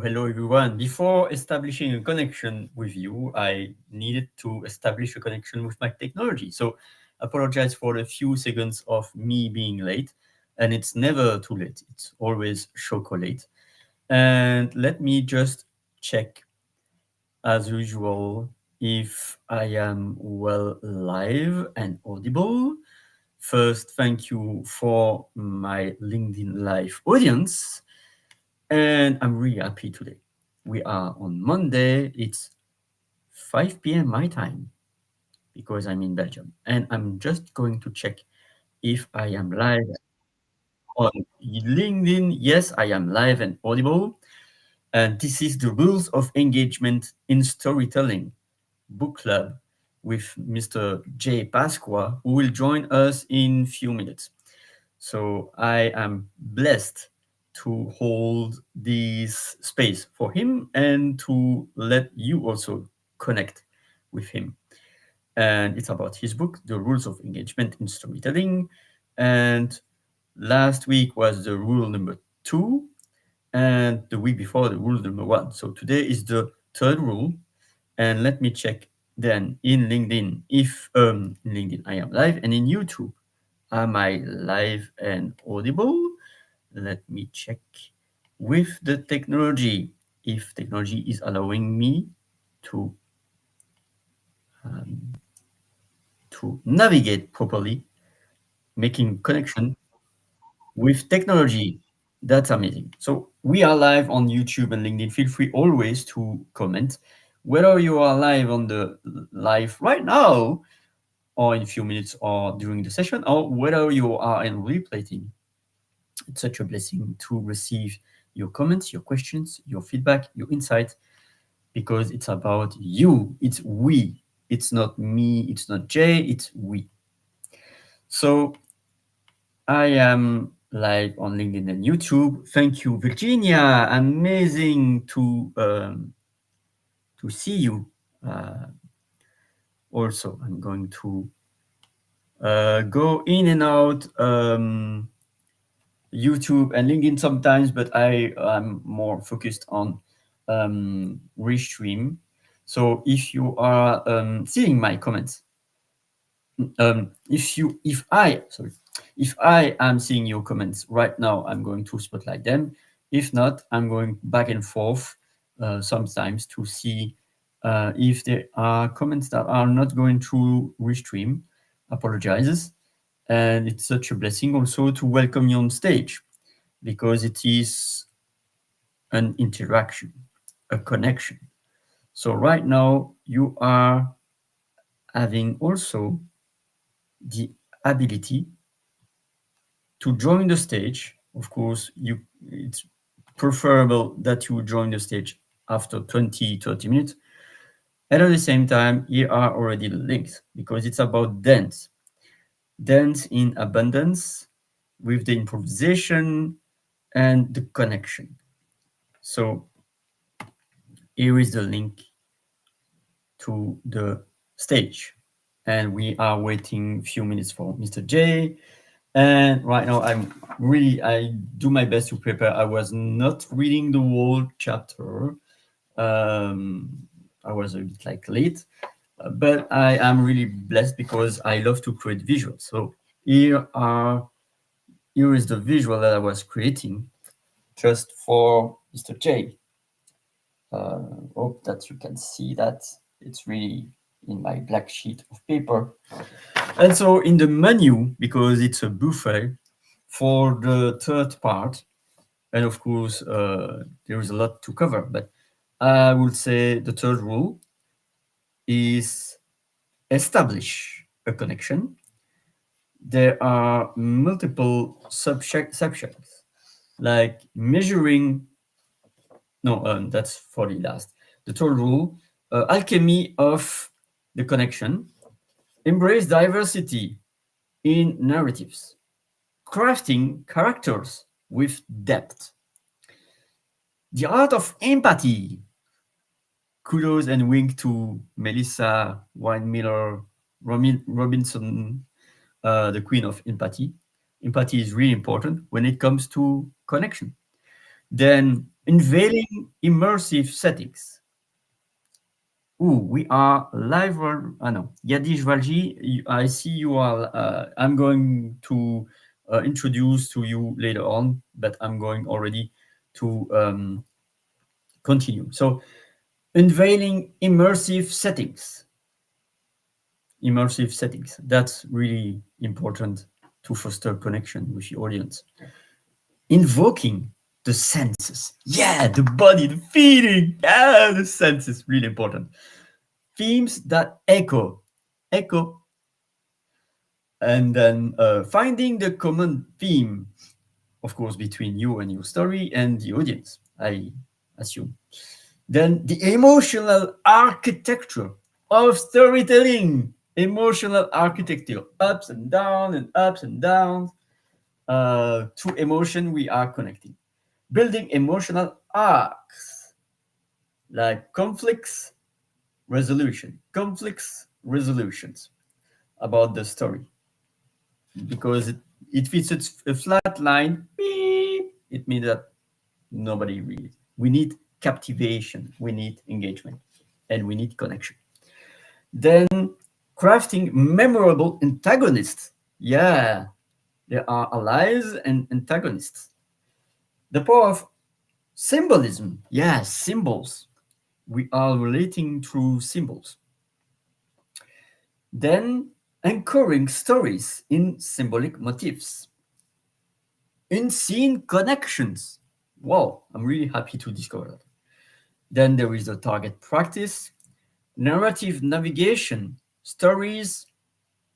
hello everyone. Before establishing a connection with you, I needed to establish a connection with my technology. So apologize for the few seconds of me being late. And it's never too late. It's always chocolate. And let me just check as usual if I am well live and audible. First, thank you for my LinkedIn Live audience. And I'm really happy today. We are on Monday. It's 5 p.m. my time because I'm in Belgium. And I'm just going to check if I am live on LinkedIn. Yes, I am live and audible. And this is the rules of engagement in storytelling book club with Mr. Jay Pascua, who will join us in few minutes. So I am blessed to hold this space for him and to let you also connect with him. And it's about his book, The Rules of Engagement in Storytelling. And last week was the rule number 2, and the week before, the rule number 1. So today is the third rule. And let me check then in LinkedIn if in LinkedIn I am live, and in YouTube am I live and audible? Let me check with the technology if technology is allowing me to um, to navigate properly, making connection with technology. That's amazing. So we are live on YouTube and LinkedIn. Feel free always to comment, whether you are live on the live right now, or in a few minutes, or during the session, or whether you are in replaying. It's such a blessing to receive your comments, your questions, your feedback, your insight, because it's about you. It's we. It's not me. It's not Jay. It's we. So I am live on LinkedIn and YouTube. Thank you, Virginia. Amazing to see you. Uh, Also, I'm going to go in and out. YouTube and LinkedIn sometimes, but I am more focused on restream. So if you are seeing my comments, if I am seeing your comments right now, I'm going to spotlight them. If not, I'm going back and forth sometimes to see if there are comments that are not going through restream. Apologizes. And it's such a blessing also to welcome you on stage, because it is an interaction, a connection. So right now you are having also the ability to join the stage. Of course, it's preferable that you join the stage after 20-30 minutes. And at the same time, here are already the links, because it's about dance in abundance, with the improvisation and the connection. So here is the link to the stage. And we are waiting a few minutes for Mr. J. And right now I do my best to prepare. I was not reading the whole chapter. I was a bit late, but I am really blessed because I love to create visuals. So here is the visual that I was creating just for Mr. J. Hope that you can see that. It's really in my black sheet of paper. And so in the menu, because it's a buffet for the third part, and of course there is a lot to cover, but I would say the third rule is establish a connection. There are multiple subjects, like measuring. No, that's for the last. The third rule, alchemy of the connection. Embrace diversity in narratives. Crafting characters with depth. The art of empathy. Kudos and wink to Melissa Wine-Miller Robinson, the queen of empathy. Empathy is really important when it comes to connection. Then Unveiling immersive settings. Ooh, we are live. No, Yadish Valji, I see you are. I'm going to introduce to you later on, but I'm going already to continue. So, unveiling immersive settings. Immersive settings. That's really important to foster connection with your audience. Invoking the senses. Yeah, the body, the feeling. Yeah, the senses, really important. Themes that echo, and then finding the common theme, of course, between you and your story and the audience, I assume. Then the emotional architecture of storytelling. Emotional architecture, ups and downs and ups and downs. To emotion, we are connecting. Building emotional arcs like conflicts resolutions about the story, because it fits a flat line. Beep, it means that nobody reads. We need captivation, we need engagement, and we need connection. Then crafting memorable antagonists. Yeah, there are allies and antagonists. The power of symbolism. Yeah, symbols. We are relating through symbols. Then anchoring stories in symbolic motifs. Unseen connections. Wow, I'm really happy to discover that. Then there is the target practice, narrative navigation, stories,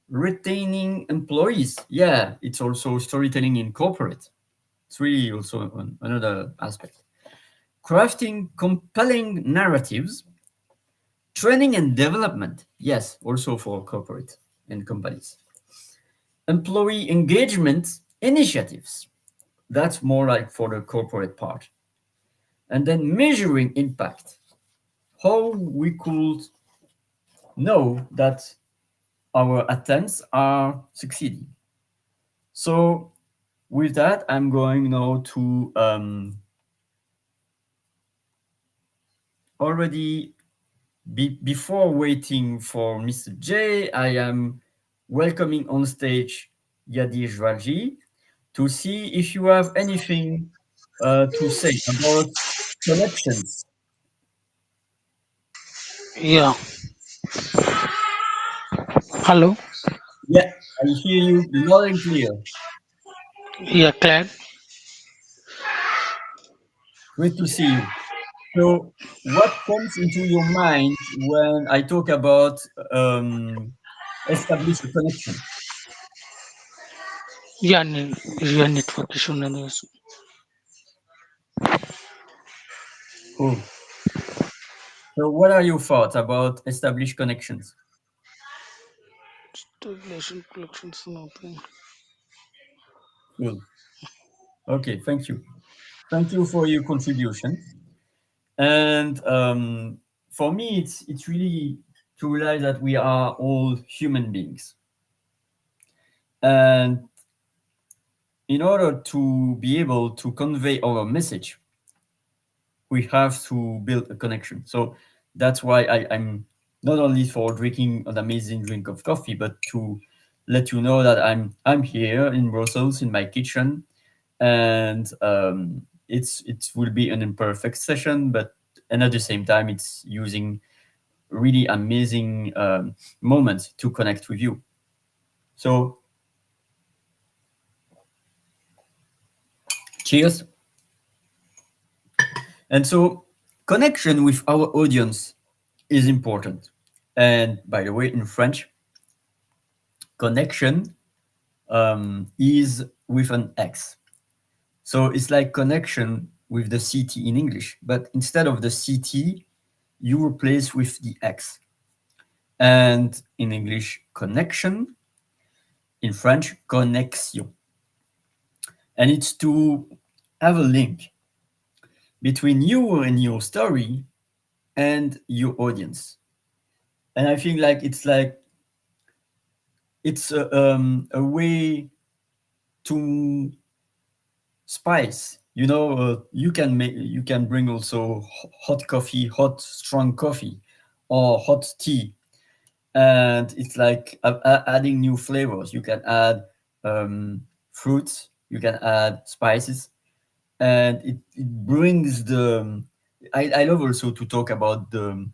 retaining employees. Yeah, it's also storytelling in corporate. It's really also another aspect. Crafting compelling narratives, training and development. Yes, also for corporate and companies. Employee engagement initiatives. That's more like for the corporate part. And then measuring impact. How we could know that our attempts are succeeding. So with that, I'm going now to already before waiting for Mr. J, I am welcoming on stage Yadish Raji to see if you have anything to say about connections. Yeah. Hello. Yeah, I hear you loud and clear. Yeah, glad. Great to see you. So, what comes into your mind when I talk about establish a connection? Yeah, yeah, network issue. Cool. So, what are your thoughts about establish connections? Relation collections, nothing. Cool. Okay, thank you. Thank you for your contribution. And for me, it's really to realize that we are all human beings, and in order to be able to convey our message, we have to build a connection. So that's why I'm not only for drinking an amazing drink of coffee, but to let you know that I'm here in Brussels in my kitchen, and it will be an imperfect session, but and at the same time, it's using really amazing moments to connect with you. So cheers. And so connection with our audience is important. And by the way, in French, connection is with an X. So it's like connection with the CT in English, but instead of the CT, you replace with the X. And in English, connection, in French, connexion. And it's to have a link between you and your story and your audience. And I think it's a way to spice You can bring also hot coffee, hot strong coffee, or hot tea, and it's like adding new flavors. You can add fruits, you can add spices, and it brings I love also to talk about the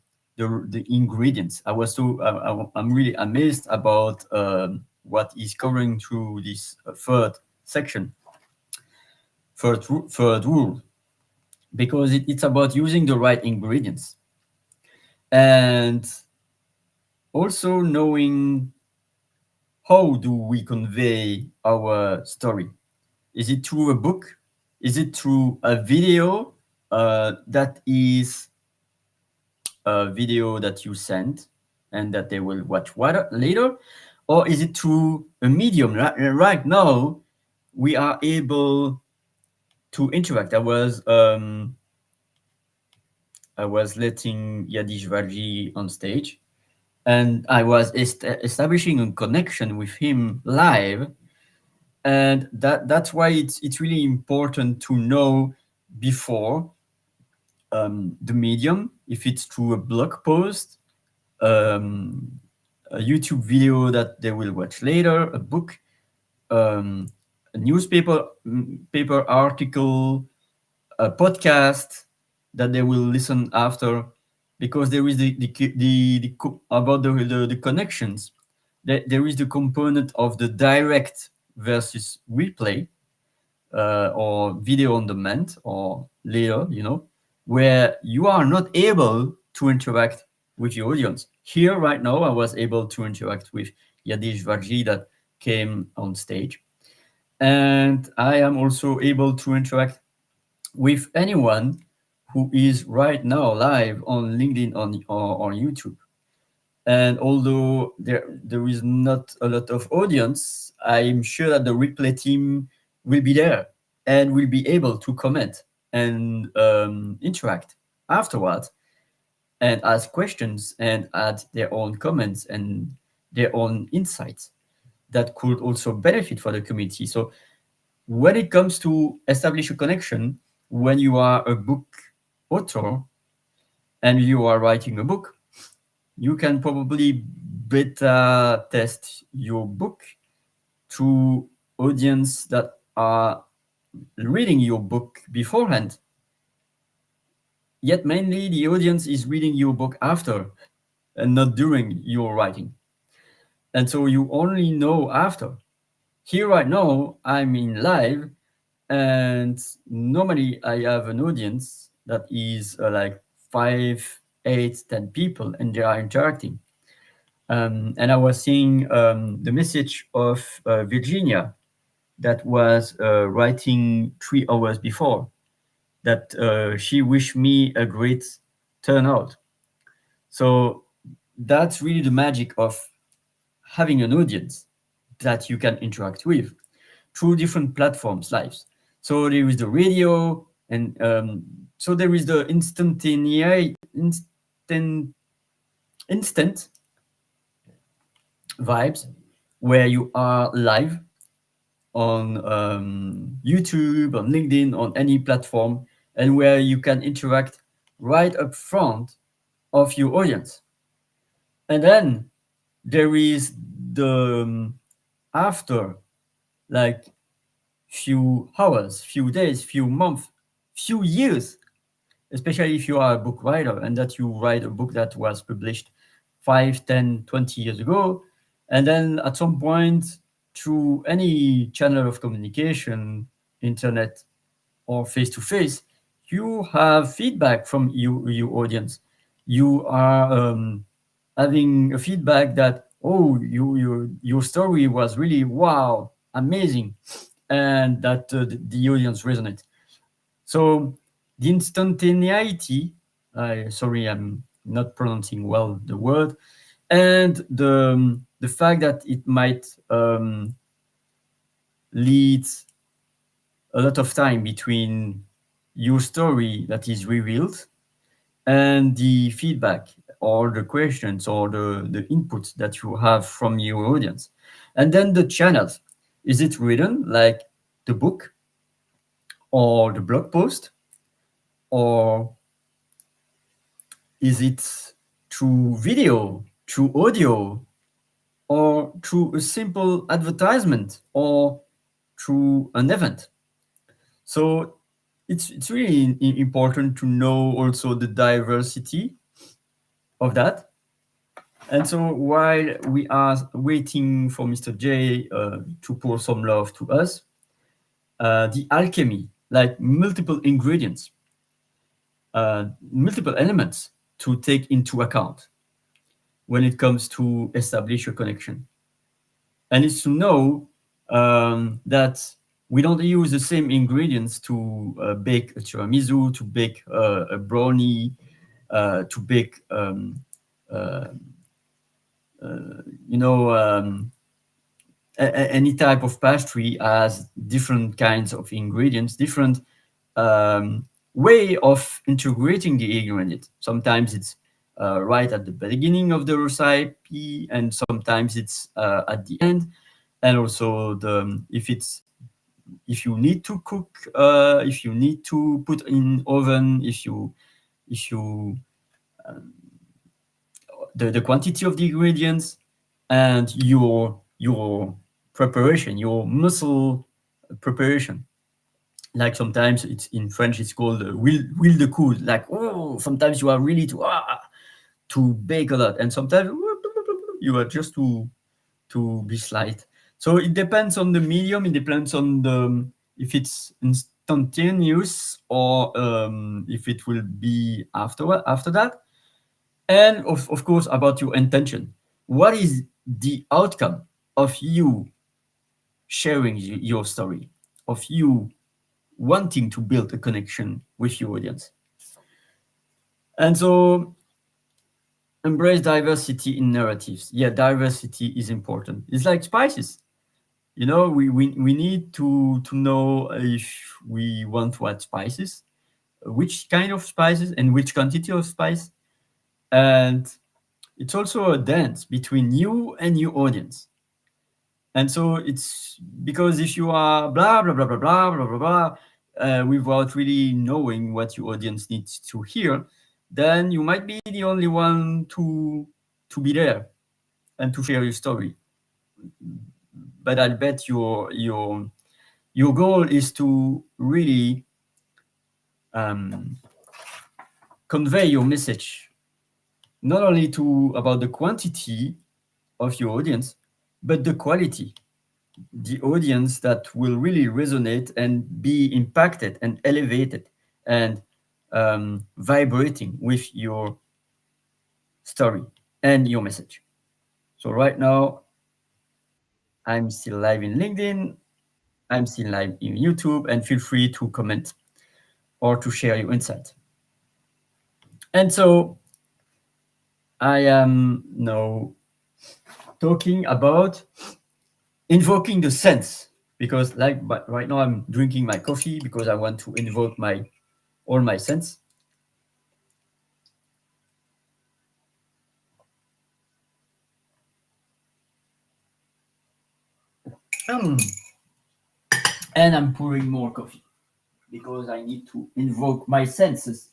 ingredients. I'm really amazed about what is covering through this third section, third rule, because it's about using the right ingredients and also knowing how do we convey our story. Is it through a book? Is it through a video that is a video that you send and that they will watch later? Or is it through a medium? Right now, we are able to interact. I was letting Yadish Varji on stage, and I was establishing a connection with him live, and that's why it's really important to know before the medium, if it's through a blog post, um, a YouTube video that they will watch later, a book, um, a newspaper paper article, a podcast that they will listen after, because there is about the connections. There is the component of the direct versus replay, or video on demand or later, where you are not able to interact with your audience. Here, right now, I was able to interact with Yadish Varji that came on stage. And I am also able to interact with anyone who is right now live on LinkedIn or on YouTube. And although there is not a lot of audience, I'm sure that the replay team will be there and will be able to comment and interact afterwards and ask questions and add their own comments and their own insights that could also benefit for the community. So when it comes to establish a connection, when you are a book author and you are writing a book, you can probably beta test your book to audience that are reading your book beforehand. Yet mainly the audience is reading your book after and not during your writing. And so you only know after. Here right now, I'm in live, and normally I have an audience that is like 5, 8, 10 people, and they are interacting. And I was seeing the message of Virginia that was writing 3 hours before that she wished me a great turnout. So that's really the magic of having an audience that you can interact with through different platforms lives. So there is the radio, and so there is the instant vibes where you are live on YouTube, on LinkedIn, on any platform, and where you can interact right up front of your audience. And then there is the after, like few hours, few days, few months, few years, especially if you are a book writer and that you write a book that was published 5, 10, 20 years ago. And then at some point, through any channel of communication, internet or face to face, you have feedback from your audience. You are having a feedback that, oh, your story was really wow, amazing, and that the audience resonate. So the instantaneity, sorry, I'm not pronouncing well the word, and the fact that it might lead a lot of time between your story that is revealed and the feedback or the questions or the input that you have from your audience. And then the channels. Is it written like the book, or the blog post, or is it through video, through audio, or through a simple advertisement, or through an event? So it's really important to know also the diversity of that. And so while we are waiting for Mr. J to pour some love to us, the alchemy, like multiple ingredients, multiple elements to take into account when it comes to establish a connection. And it's to know that we don't use the same ingredients to bake a tiramisu, to bake a brownie, to bake, uh, you know, any type of pastry has different kinds of ingredients, different way of integrating the ingredient. Sometimes it's right at the beginning of the recipe, and sometimes it's at the end. And also the if you need to cook, if you need to put in oven, if you the quantity of the ingredients, and your preparation, your muscle preparation. Like sometimes it's in French, it's called will de coudre. Like, oh, sometimes you are really to bake a lot, and sometimes you are just to be slight. So it depends on the medium. It depends on the if it's instantaneous, or if it will be after that. And of course, about your intention. What is the outcome of you sharing your story, of you wanting to build a connection with your audience? And so embrace diversity in narratives. Yeah, diversity is important. It's like spices. We need to know if we want to add spices, which kind of spices and which quantity of spice. And it's also a dance between you and your audience. And so it's because if you are blah blah blah blah blah blah blah blah, without really knowing what your audience needs to hear, then you might be the only one to be there and to share your story. But I bet your goal is to really um, convey your message, not only to about the quantity of your audience, but the quality, the audience that will really resonate and be impacted and elevated and vibrating with your story and your message. So right now, I'm still live in LinkedIn, I'm still live in YouTube, and feel free to comment or to share your insight. And so I am now talking about invoking the sense, because but right now I'm drinking my coffee because I want to invoke my all my sense. Um, and I'm pouring more coffee because I need to invoke my senses.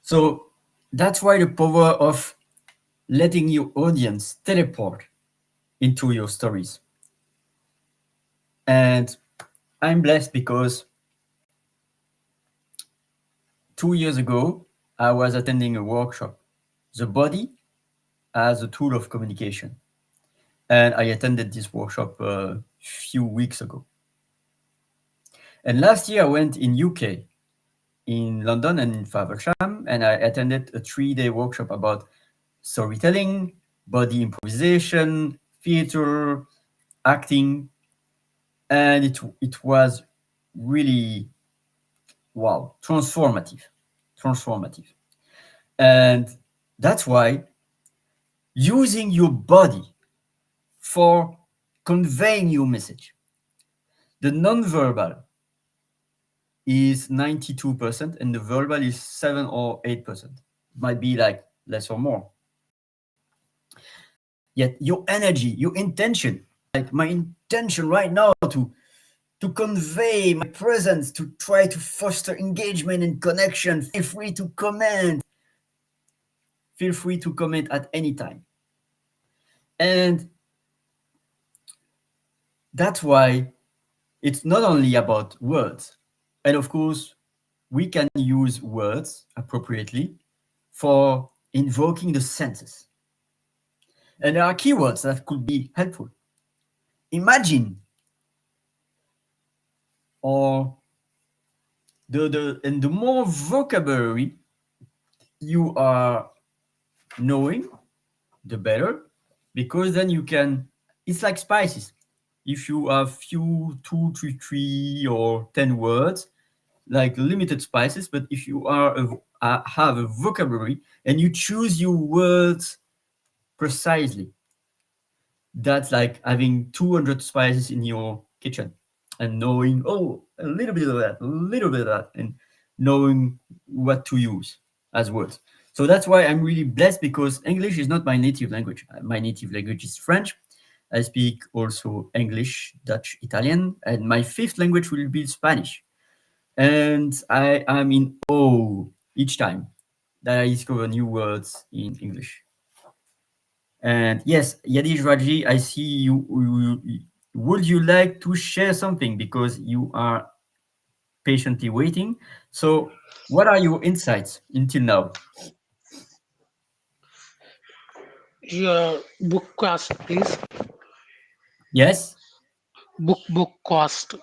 So that's why the power of letting your audience teleport into your stories. And I'm blessed because 2 years ago, I was attending a workshop, The Body as a Tool of Communication. And I attended this workshop a few weeks ago. And last year I went in UK, in London and in Faversham, and I attended a 3-day workshop about storytelling, body improvisation, theater, acting, and it was really wow, transformative. And that's why using your body for conveying your message, the non-verbal is 92% and the verbal is 7 or 8%. It might be like less or more. yet your energy, your intention, like my intention right now to convey my presence, to try to foster engagement and connection. Feel free to comment at any time. And that's why it's not only about words. And of course, we can use words appropriately for invoking the senses. And there are keywords that could be helpful. Imagine, or the more vocabulary you are knowing, the better, because then you can. It's like spices. If you have few, two, three, or 10 words, like limited spices, but if you have a vocabulary and you choose your words precisely, that's like having 200 spices in your kitchen and knowing, oh, a little bit of that, a little bit of that, and knowing what to use as words. So that's why I'm really blessed, because English is not my native language. My native language is French. I speak also English, Dutch, Italian, and my fifth language will be Spanish. And I am in awe each time that I discover new words in English. And yes, Yadish Raji, I see you. Would you like to share something, because you are patiently waiting? So, what are your insights until now? Your book cost, please. Yes. Book cost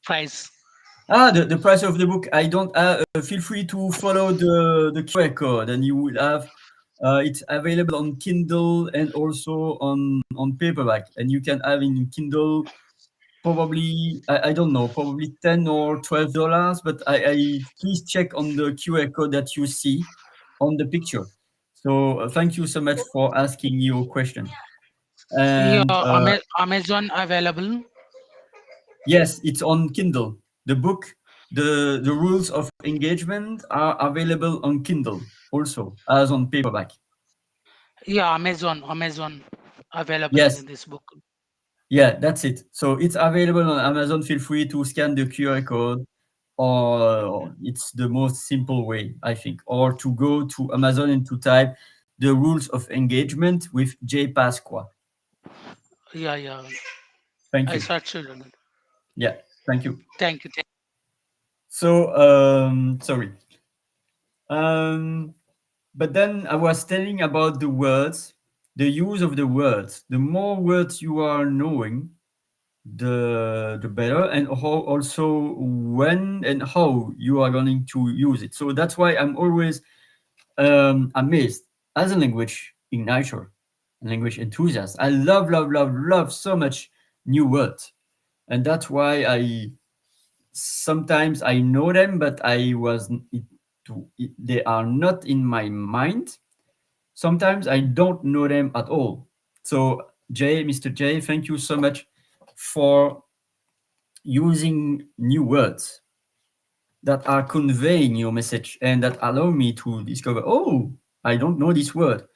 price. The price of the book. I don't. Feel free to follow the QR code, and you will have. It's available on Kindle and also on paperback, and you can have in Kindle probably I don't know, probably $10 or $12, but I please check on the QR code that you see on the picture. So thank you so much for asking your question. Your And Amazon available. yes, it's on Kindle. The book, the rules of engagement are available on Kindle also as on paperback. Yeah, Amazon available Yes, in this book. yeah, that's it. So it's available on Amazon. Feel free to scan the QR code, or it's the most simple way, I think, or to go to Amazon and to type the rules of engagement with Jay Pascua. Yeah. Thank I you. searched it. Yeah, thank you. Thank you. So, sorry. Um, but then I was telling about the words, the use of the words. The more words you are knowing, the better, and how also when and how you are going to use it. So that's why I'm always amazed as a language igniter, a language enthusiast. I love so much new words, and that's why I sometimes I know them, but they are not in my mind. Sometimes I don't know them at all. So Mr. J, thank you so much for using new words that are conveying your message and that allow me to discover, oh, I don't know this word.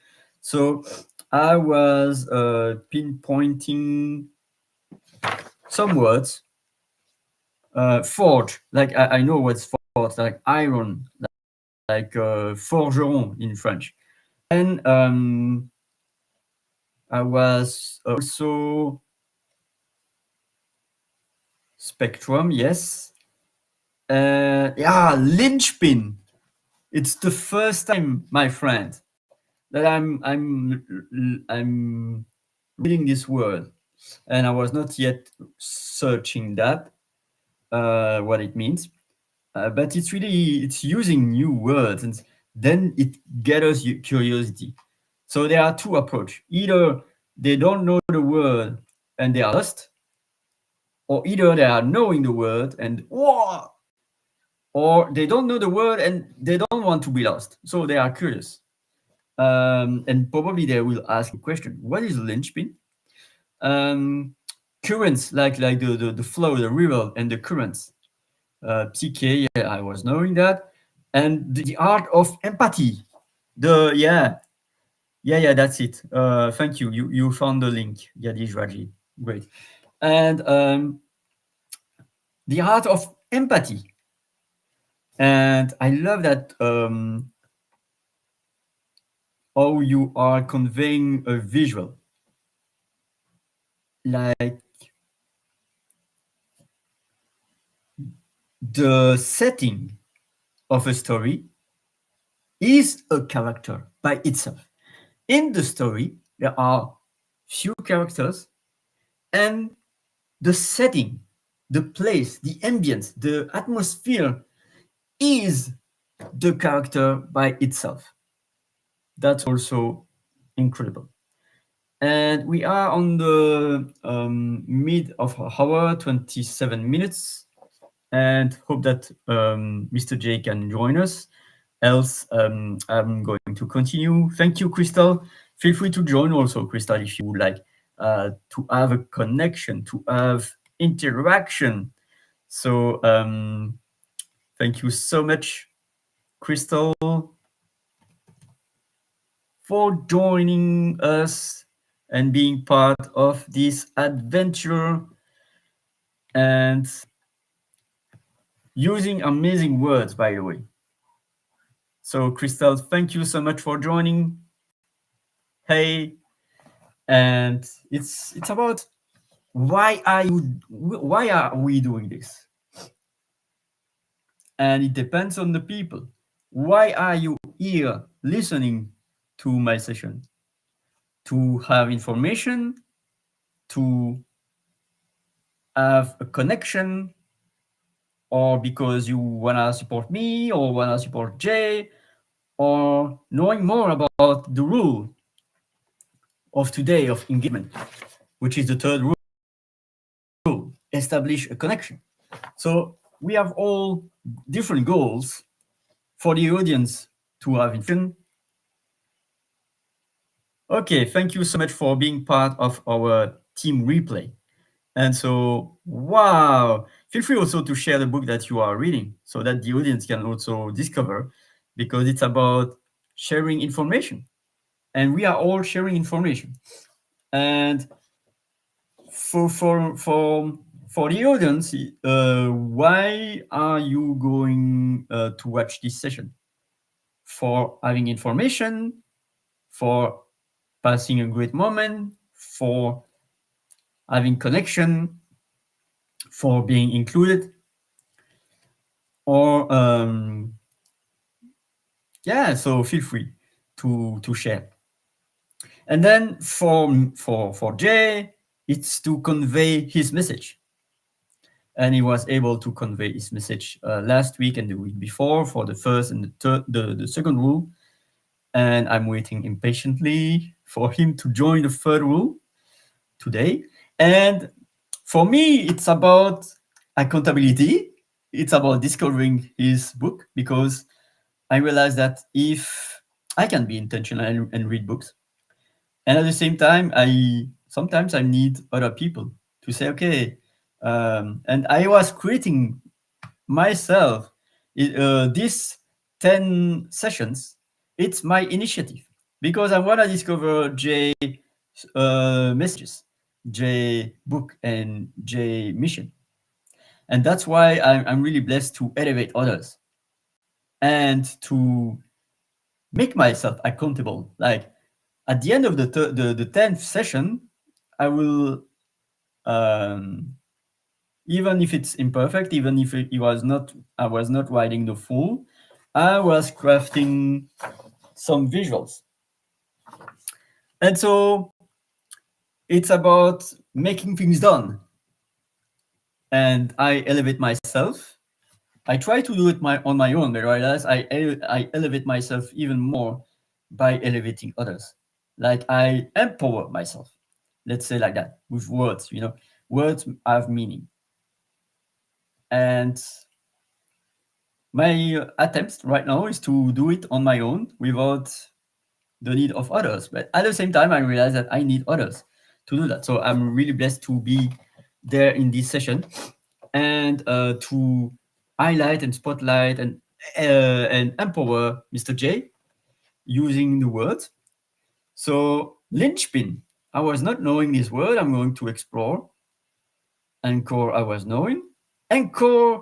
So I was pinpointing some words. Forge, like I know what's forge, like iron, like forgeron in French. And I was also spectrum, yes. Yeah, linchpin. It's the first time, my friend, that I'm reading this word, and I was not yet searching that what it means. But it's using new words, and then it gathers curiosity. So there are two approach. Either they don't know the word and they are lost, or either they are knowing the word and whoa, or they don't know the word and they don't want to be lost, so they are curious. And probably they will ask a question: what is linchpin? um, Currents, like the flow, the river, and the currents. Psyche, yeah, I was knowing that, and the art of empathy. The yeah, Yeah, that's it. Thank you. You found the link, Yadish Raji. Great. And the art of empathy. And I love that how you are conveying a visual, like the setting of a story is a character by itself. In the story, there are few characters, and the setting, the place, the ambience, the atmosphere is the character by itself. That's also incredible. And we are on the mid of hour, 27 minutes, and hope that Mr. J can join us. Else, I'm going to continue. Thank you, Crystal. Feel free to join also, Crystal, if you would like to have a connection, to have interaction. So, thank you so much, Crystal, for joining us and being part of this adventure and using amazing words, by the way. So, Crystal, thank you so much for joining. Hey, and it's about why are we doing this? And it depends on the people. Why are you here listening to my session? To have information, to have a connection, or because you wanna support me or wanna support Jay, or knowing more about the rule of today of engagement, which is the third rule, establish a connection. So we have all different goals for the audience to have information. Okay, thank you so much for being part of our team replay. And so, wow, feel free also to share the book that you are reading so that the audience can also discover, because it's about sharing information. And we are all sharing information. And for the audience, why are you going to watch this session? For having information, for passing a great moment, for having connection, for being included, or yeah. So feel free to share. And then for Jay, it's to convey his message. And he was able to convey his message last week and the week before for the first and the second rule. And I'm waiting impatiently for him to join the third rule today. And for me, it's about accountability. It's about discovering his book, because I realized that if I can be intentional and read books, and at the same time, I sometimes I need other people to say, okay, and I was creating myself this 10 sessions. It's my initiative, because I want to discover J messages, J book, and J mission. And that's why I'm really blessed to elevate others and to make myself accountable. Like at the end of the 10th session, I will, um, even if it's imperfect, even if I was not writing the full, I was crafting some visuals. And so it's about making things done. And I elevate myself. I try to do it on my own, but whereas I elevate myself even more by elevating others. Like I empower myself. Let's say like that, with words, words have meaning. And my attempt right now is to do it on my own without the need of others. But at the same time, I realize that I need others to do that. So I'm really blessed to be there in this session and to highlight and spotlight and empower Mr. J using the words. So linchpin, I was not knowing this word. I'm going to explore. Anchor, I was knowing. Anchor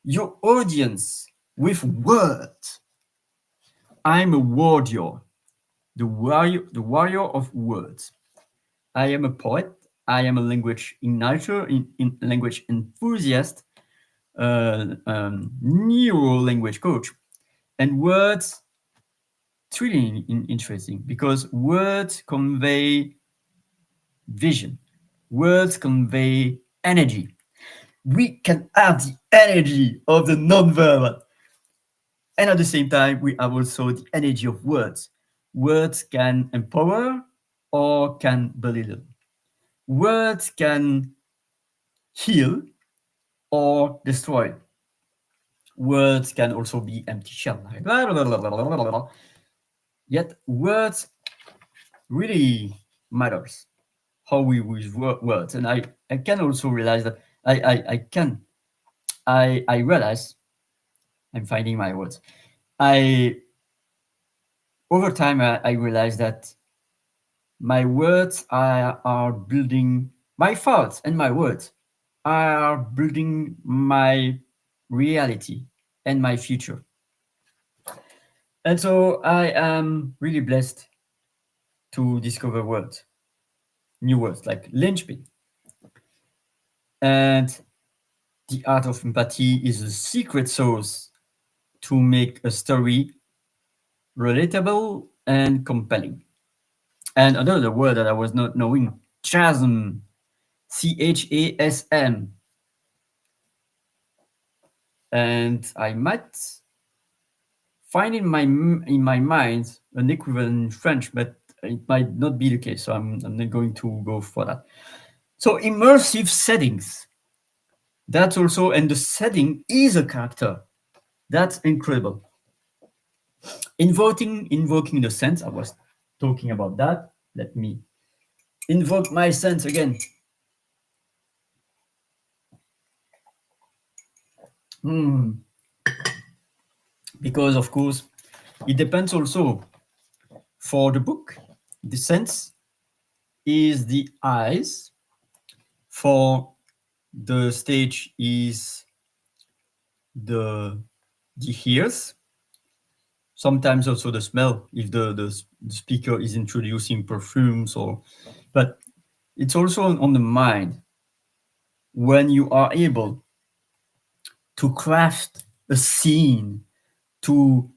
your audience with words. I'm a warrior, the warrior of words. I am a poet. I am a language igniter, in language enthusiast, neuro language coach. And words, it's really interesting because words convey vision, words convey energy. We can have the energy of the nonverbal, and at the same time, we have also the energy of words. Words can empower or can belittle. Words can heal or destroy. Words can also be empty shell. Blah, blah, blah, blah, blah, blah. Yet words really matters. How we use words, and I can also realize that I can I realize I'm finding my words. I over time I realized that my words are building my thoughts, and my words are building my reality and my future. And so I am really blessed to discover words, new words like linchpin. And the art of empathy is a secret sauce to make a story relatable and compelling. And another word that I was not knowing, chasm, CHASM. And I might find in my mind an equivalent in French, but it might not be the case. So I'm not going to go for that. So immersive settings. That's also, and the setting is a character. That's incredible. Invoking the sense. I was talking about that. Let me invoke my sense again. Because of course, it depends also. For the book, the sense is the eyes. For the stage is the ears. Sometimes also the smell if the speaker is introducing perfumes, or but it's also on the mind when you are able to craft a scene, to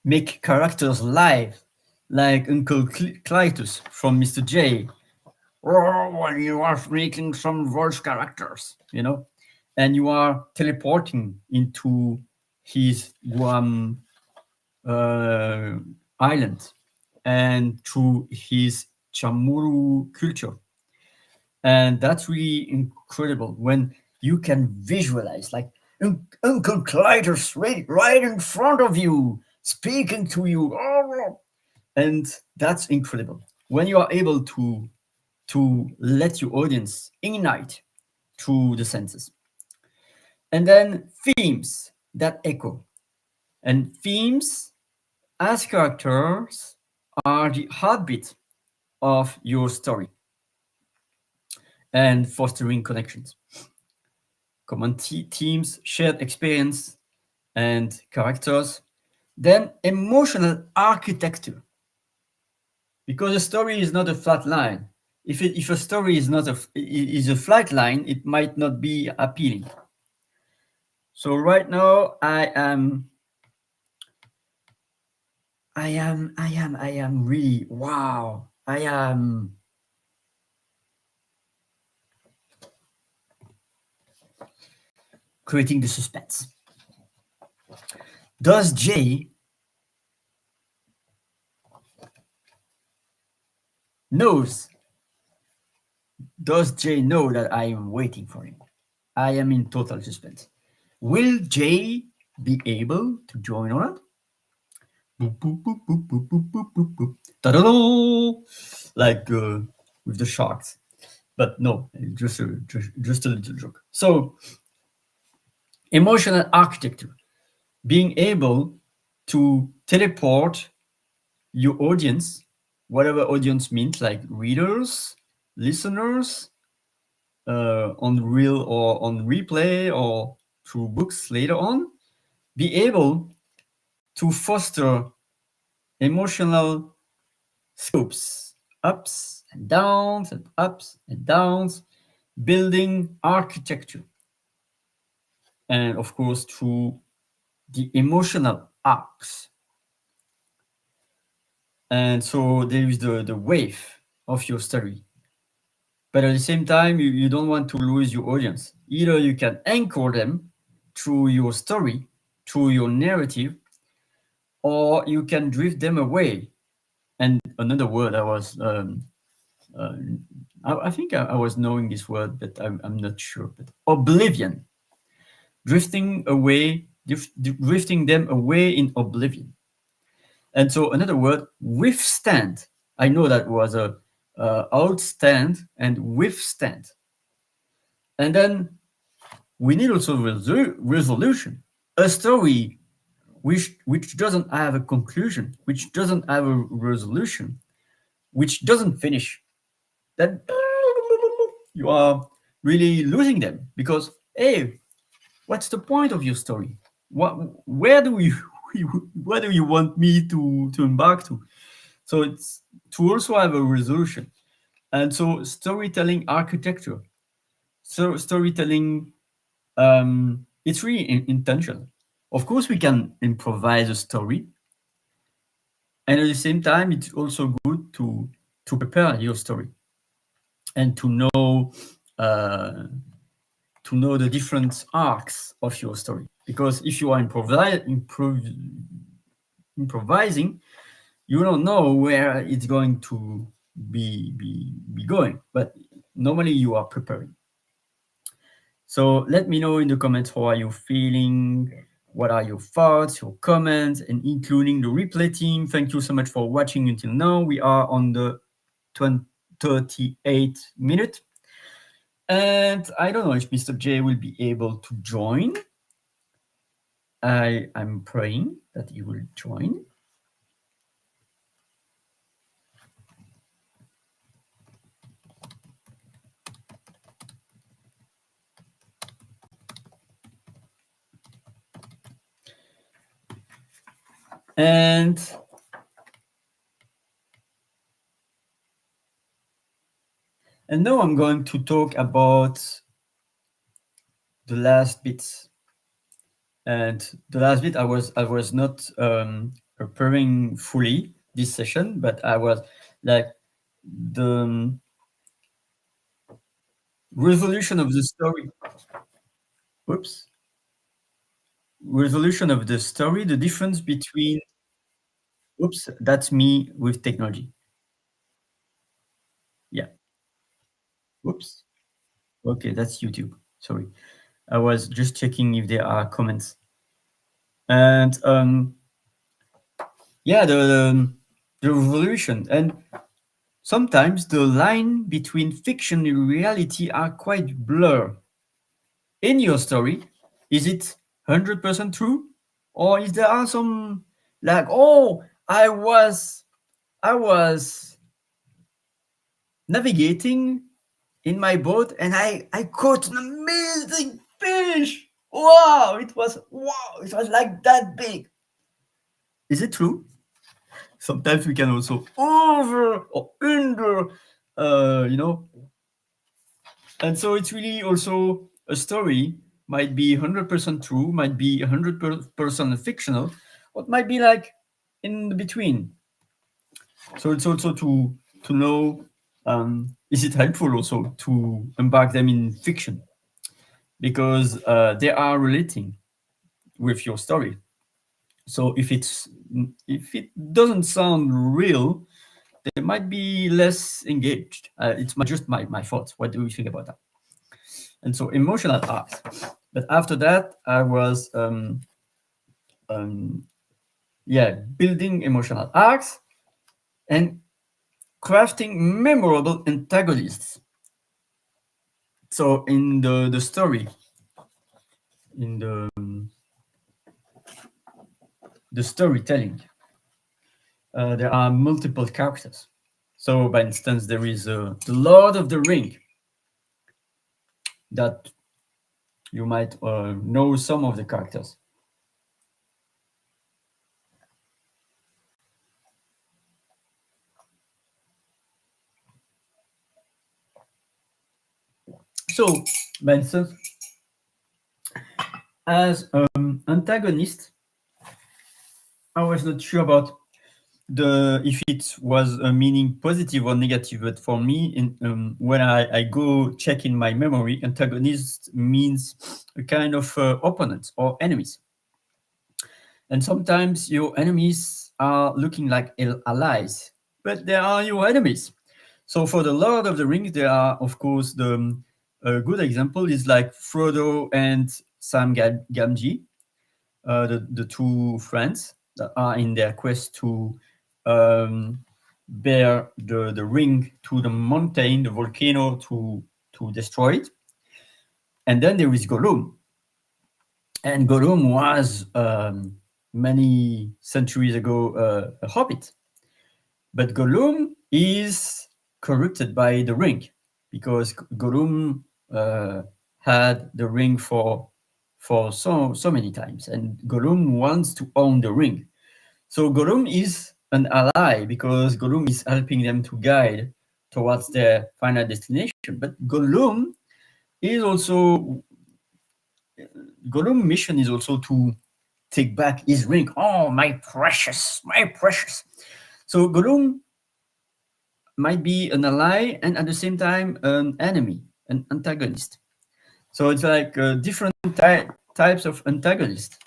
make characters live, like Uncle Clytus from Mr. J, or when you are making some voice characters, and you are teleporting into his Guam uh, island and through his Chamorro culture. And that's really incredible when you can visualize, like Uncle Clytus right in front of you, speaking to you. And that's incredible. When you are able to let your audience ignite through the senses. And then themes that echo. And themes as characters are the heartbeat of your story and fostering connections. Common themes, shared experience, and characters. Then emotional architecture. Because a story is not a flat line. If a story is not is a flat line, it might not be appealing. So right now I am really, wow. I am creating the suspense. Does Jay knows? Does Jay know that I am waiting for him? I am in total suspense. Will Jay be able to join or not? Boop, boop, boop, boop, boop, boop, boop, boop, boop. Ta-da-da! Like with the sharks. But no, just a little joke. So, emotional architecture, being able to teleport your audience whatever audience means, like readers, listeners, on real or on replay or through books later on, be able to foster emotional scopes, ups and downs, building architecture, and of course through the emotional arcs. And so there is the wave of your story. But at the same time, you don't want to lose your audience. Either you can anchor them through your story, through your narrative, or you can drift them away. And another word I was, uh, I think I was knowing this word, but I'm not sure. But oblivion, drifting away, drifting them away in oblivion. And so another word, withstand. I know that was a outstand and withstand. And then we need also resolution. A story which doesn't have a conclusion, which doesn't have a resolution, which doesn't finish, then you are really losing them because hey, what's the point of your story? What where do you where do you want me to embark to? So it's to also have a resolution. And so storytelling architecture. So storytelling, it's really intentional. Of course, we can improvise a story, and at the same time, it's also good to prepare your story and uh, to know the different arcs of your story. Because if you are improvising, you don't know where it's going to be going. But normally, you are preparing. So let me know in the comments how are you feeling, what are your thoughts, your comments, and including the replay team. Thank you so much for watching until now. We are on the 38 minute. And I don't know if Mr. J will be able to join. I'm praying that he will join. And now I'm going to talk about the last bits. And the last bit, I was not preparing fully this session, but I was like the resolution of the story. Whoops, resolution of the story. The difference between. Oops, that's me with technology. Yeah. Whoops. Okay, that's YouTube. Sorry, I was just checking if there are comments. And yeah, the revolution. And sometimes the line between fiction and reality are quite blurred. In your story, is it 100% true? Or is there are some like, oh, I was navigating in my boat and I caught an amazing fish. Wow, it was like that big. Is it true? Sometimes we can also over or under, you know. And so it's really also a story might be 100% true, might be 100% fictional, or it might be like in the between. So it's also to know, is it helpful also to embark them in fiction because they are relating with your story. So if it doesn't sound real, they might be less engaged. It's just my thoughts. What do you think about that? And so emotional arcs. But after that, I was um, yeah, building emotional arcs and crafting memorable antagonists. So in the story, in the storytelling, there are multiple characters. So, by instance, there is the Lord of the Ring that you might know some of the characters. So, by instance, as antagonist, I was not sure about the if it was a meaning positive or negative, but for me, when I go check in my memory, antagonist means a kind of opponent or enemies. And sometimes your enemies are looking like allies, but they are your enemies. So for the Lord of the Rings, there are, of course, a good example is like Frodo and Sam Gamgee, the two friends that are in their quest to um, bear the ring to the mountain, the volcano, to destroy it. And then there is Gollum. And Gollum was many centuries ago a hobbit. But Gollum is corrupted by the ring because Gollum uh, had the ring for so many times, and Gollum wants to own the ring. So Gollum is an ally because Gollum is helping them to guide towards their final destination. But is also Gollum mission is also to take back his ring. Oh, my precious, my precious. So Gollum might be an ally and at the same time an enemy, an antagonist. So it's like different types of antagonist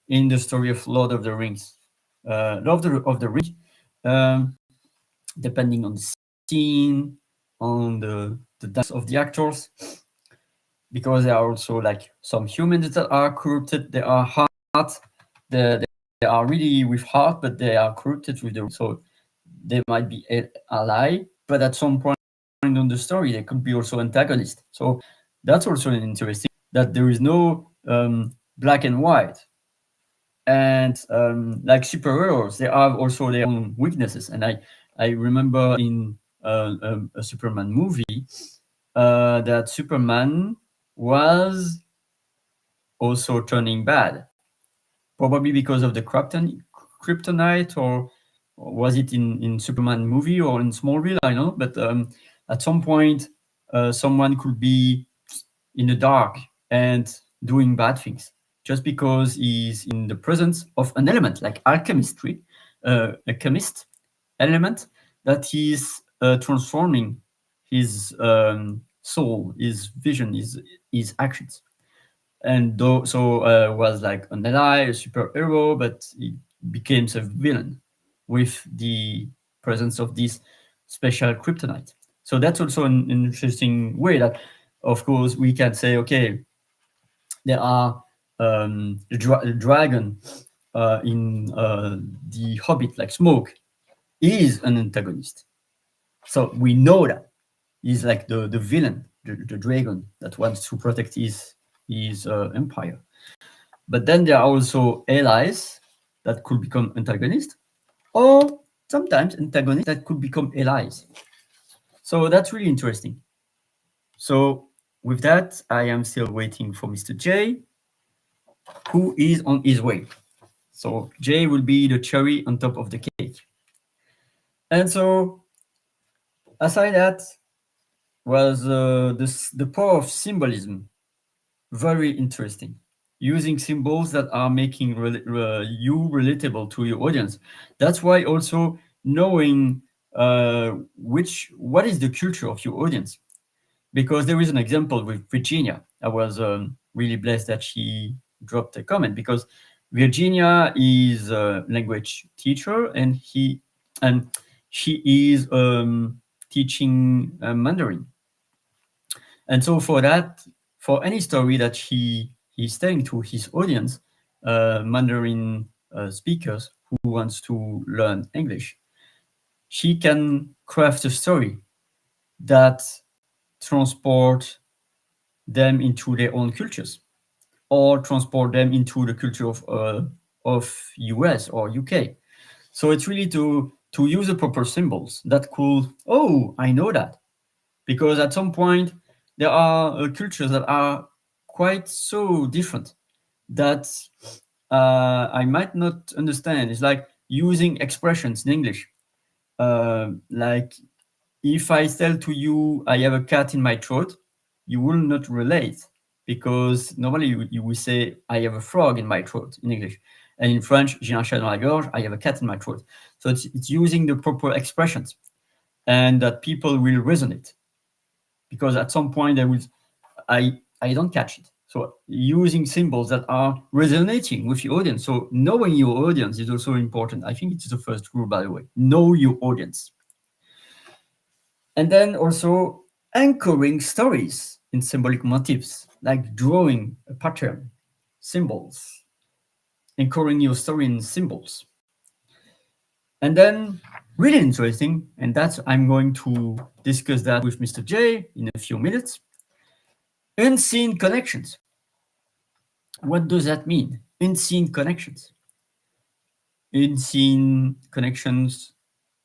in the story of Lord of the Rings. Lord of the Rings, um, depending on the scene, on the dance of the actors, because there are also like some humans that are corrupted. They are heart, they are really with heart, but they are corrupted with the so they might be ally, but at some point on the story they could be also antagonist. So that's also interesting that there is no black and white. And like superheroes, they have also their own weaknesses. And I remember in a Superman movie that Superman was also turning bad, probably because of the kryptonite, or was it in Superman movie or in Smallville? I know, but at some point, someone could be in the dark and doing bad things just because he's in the presence of an element like alchemistry, a chemist element that is transforming his soul, his vision, his actions. And so was like an ally, a superhero, but he became a villain with the presence of this special kryptonite. So that's also an interesting way that, of course, we can say, okay, there are the dragon in the Hobbit, like Smoke, is an antagonist. So we know that he's like the villain, the dragon that wants to protect his empire. But then there are also allies that could become antagonists, or sometimes antagonists that could become allies. So that's really interesting. So with that, I am still waiting for Mr. J, who is on his way. So J will be the cherry on top of the cake. And so aside that was the power of symbolism, very interesting. Using symbols that are making you relatable to your audience. That's why also knowing what is the culture of your audience, because there is an example with Virginia. I was really blessed that she dropped a comment, because Virginia is a language teacher and she is teaching Mandarin. And so for that, for any story that he's telling to his audience, Mandarin speakers who wants to learn English, she can craft a story that transport them into their own cultures, or transport them into the culture of US or UK. So it's really to use the proper symbols that could, oh, I know that. Because at some point, there are cultures that are quite so different that I might not understand. It's like using expressions in English. Like if I tell to you, I have a cat in my throat, you will not relate because normally you will say, I have a frog in my throat in English. And in French, j'ai un chat dans la gorge, I have a cat in my throat. So it's using the proper expressions and that people will resonate because at some point they will, I don't catch it. So using symbols that are resonating with your audience. So knowing your audience is also important. I think it's the first rule, by the way. Know your audience. And then also anchoring stories in symbolic motifs, like drawing a pattern, symbols, anchoring your story in symbols. And then really interesting, and that's I'm going to discuss that with Mr. J in a few minutes. Unseen connections. What does that mean? Unseen connections. Unseen connections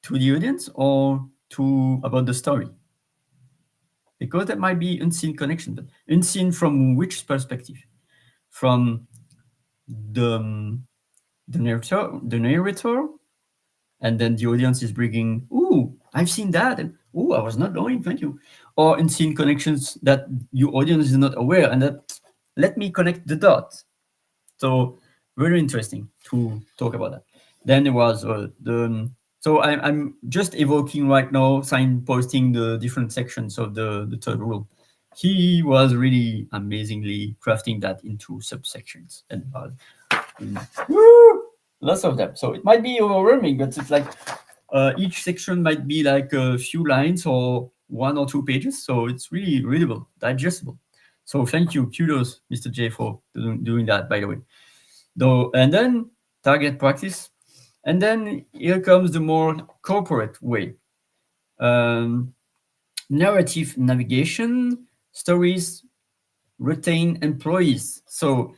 to the audience or to about the story? Because that might be unseen connection, but unseen from which perspective? From the narrator, and then the audience is bringing, "Ooh, I've seen that," and "Ooh, I was not knowing, thank you," or unseen connections that your audience is not aware, and that let me connect the dots. So very interesting to talk about that. Then there was the so I'm just evoking right now, signposting the different sections of the third rule. He was really amazingly crafting that into subsections and woo, lots of them. So it might be overwhelming, but it's like each section might be like a few lines or 1 or 2 pages. So it's really readable, digestible. So thank you, kudos, Mr. J, for doing that, by the way. Though, and then target practice, and then here comes the more corporate way. Um, Narrative navigation, stories retain employees. So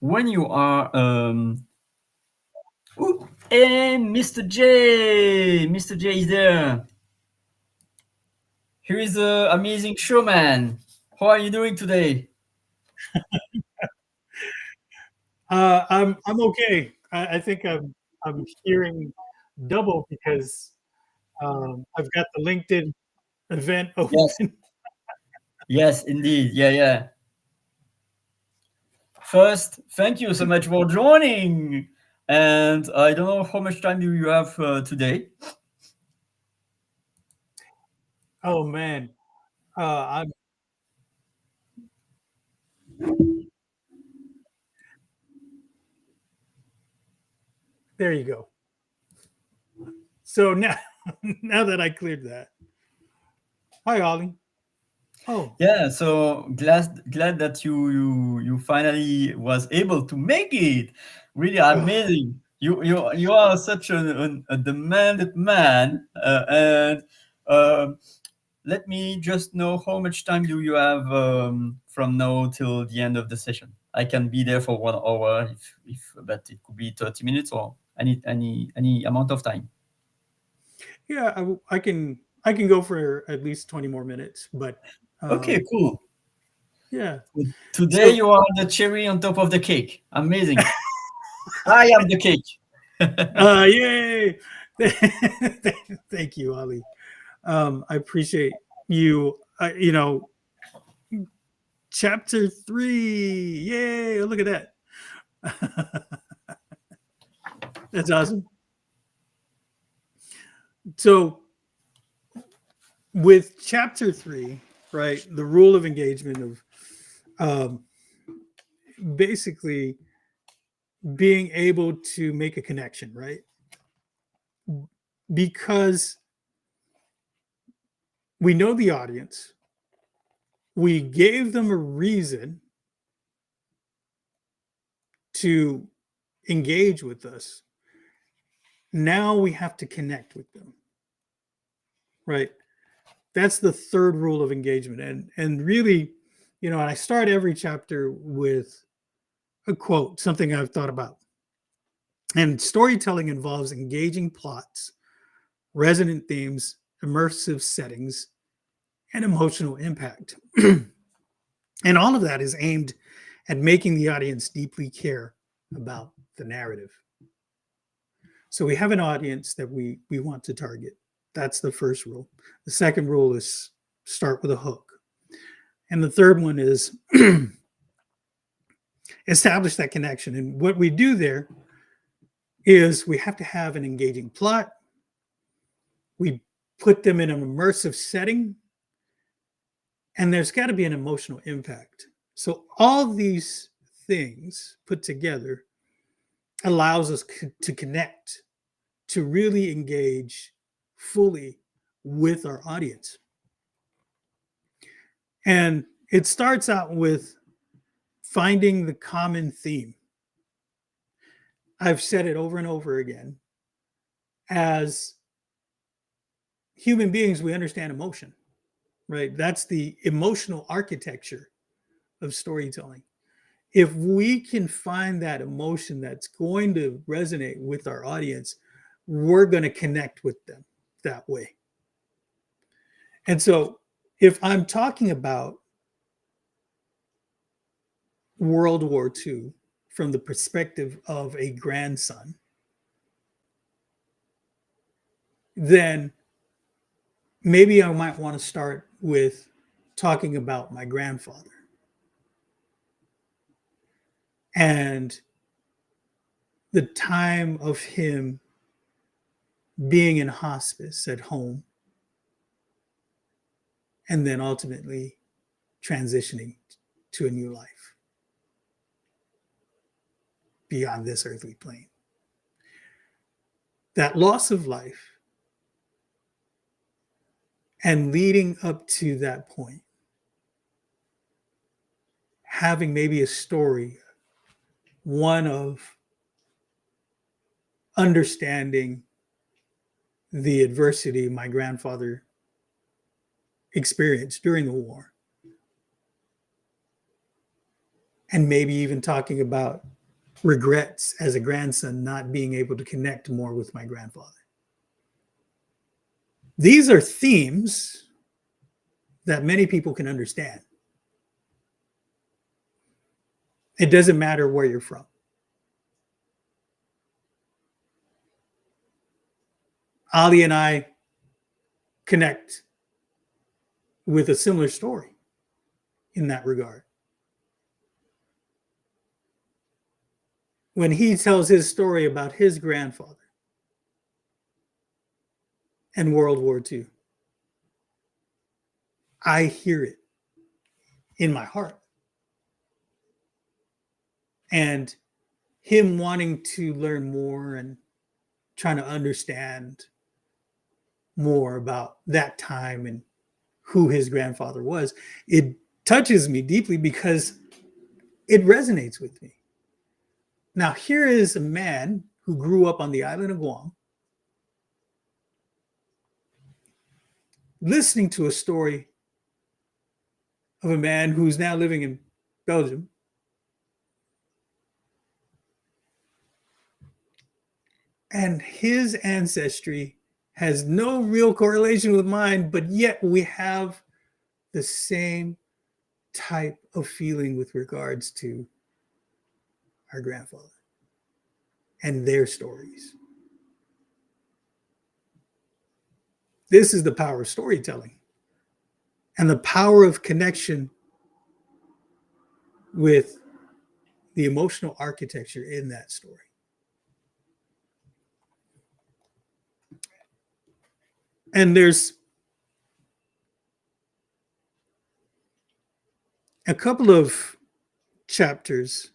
when you are hey, Mr. J is there. Here is the amazing showman. How are you doing today? I'm okay. I think I'm hearing double because I've got the LinkedIn event Yes, open. yes, indeed. Yeah, yeah. First, thank you so much for joining. And I don't know how much time do you have today. Oh man, I'm there. You go. So now, now that I cleared that, hi Ollie. Oh, Yeah, so glad that you finally was able to make it. Really oh, amazing. You are such a demanded man, and um let me just know how much time do you have from now till the end of the session. I can be there for 1 hour, if but it could be 30 minutes or any amount of time. yeah. I can go for at least 20 more minutes, but Okay, um, cool. yeah. Today So you are the cherry on top of the cake. Amazing. I am the cake. yay! Thank you, Ollie. I appreciate you. Chapter 3. Yay! Look at that. That's awesome. So, with chapter 3, right, the rule of engagement of um, basically being able to make a connection, right? Because we know the audience, we gave them a reason to engage with us. Now we have to connect with them, right? That's the third rule of engagement. And really, I start every chapter with a quote, something I've thought about. And storytelling involves engaging plots, resonant themes, immersive settings, and emotional impact. And all of that is aimed at making the audience deeply care about the narrative. So we have an audience that we want to target. That's the first rule. The second rule is start with a hook. And the third one is establish that connection. And what we do there is we have to have an engaging plot. We put them in an immersive setting, and there's got to be an emotional impact. So all these things put together allows us to connect, to really engage fully with our audience. And it starts out with finding the common theme. I've said it over and over again. As human beings, we understand emotion, right? That's the emotional architecture of storytelling. If we can find that emotion that's going to resonate with our audience, we're going to connect with them that way. And so if I'm talking about World War II from the perspective of a grandson, then maybe I might want to start with talking about my grandfather and the time of him being in hospice at home and then ultimately transitioning to a new life beyond this earthly plane. That loss of life and leading up to that point, having maybe a story, one of understanding the adversity my grandfather experienced during the war. And maybe even talking about regrets as a grandson not being able to connect more with my grandfather. These are themes that many people can understand. It doesn't matter where you're from. Ali and I connect with a similar story in that regard. When he tells his story about his grandfather and World War II, I hear it in my heart. And him wanting to learn more and trying to understand more about that time and who his grandfather was, it touches me deeply because it resonates with me. Now, here is a man who grew up on the island of Guam, listening to a story of a man who's now living in Belgium. And his ancestry has no real correlation with mine, but yet we have the same type of feeling with regards to our grandfather and their stories. This is the power of storytelling and the power of connection with the emotional architecture in that story. And there's a couple of chapters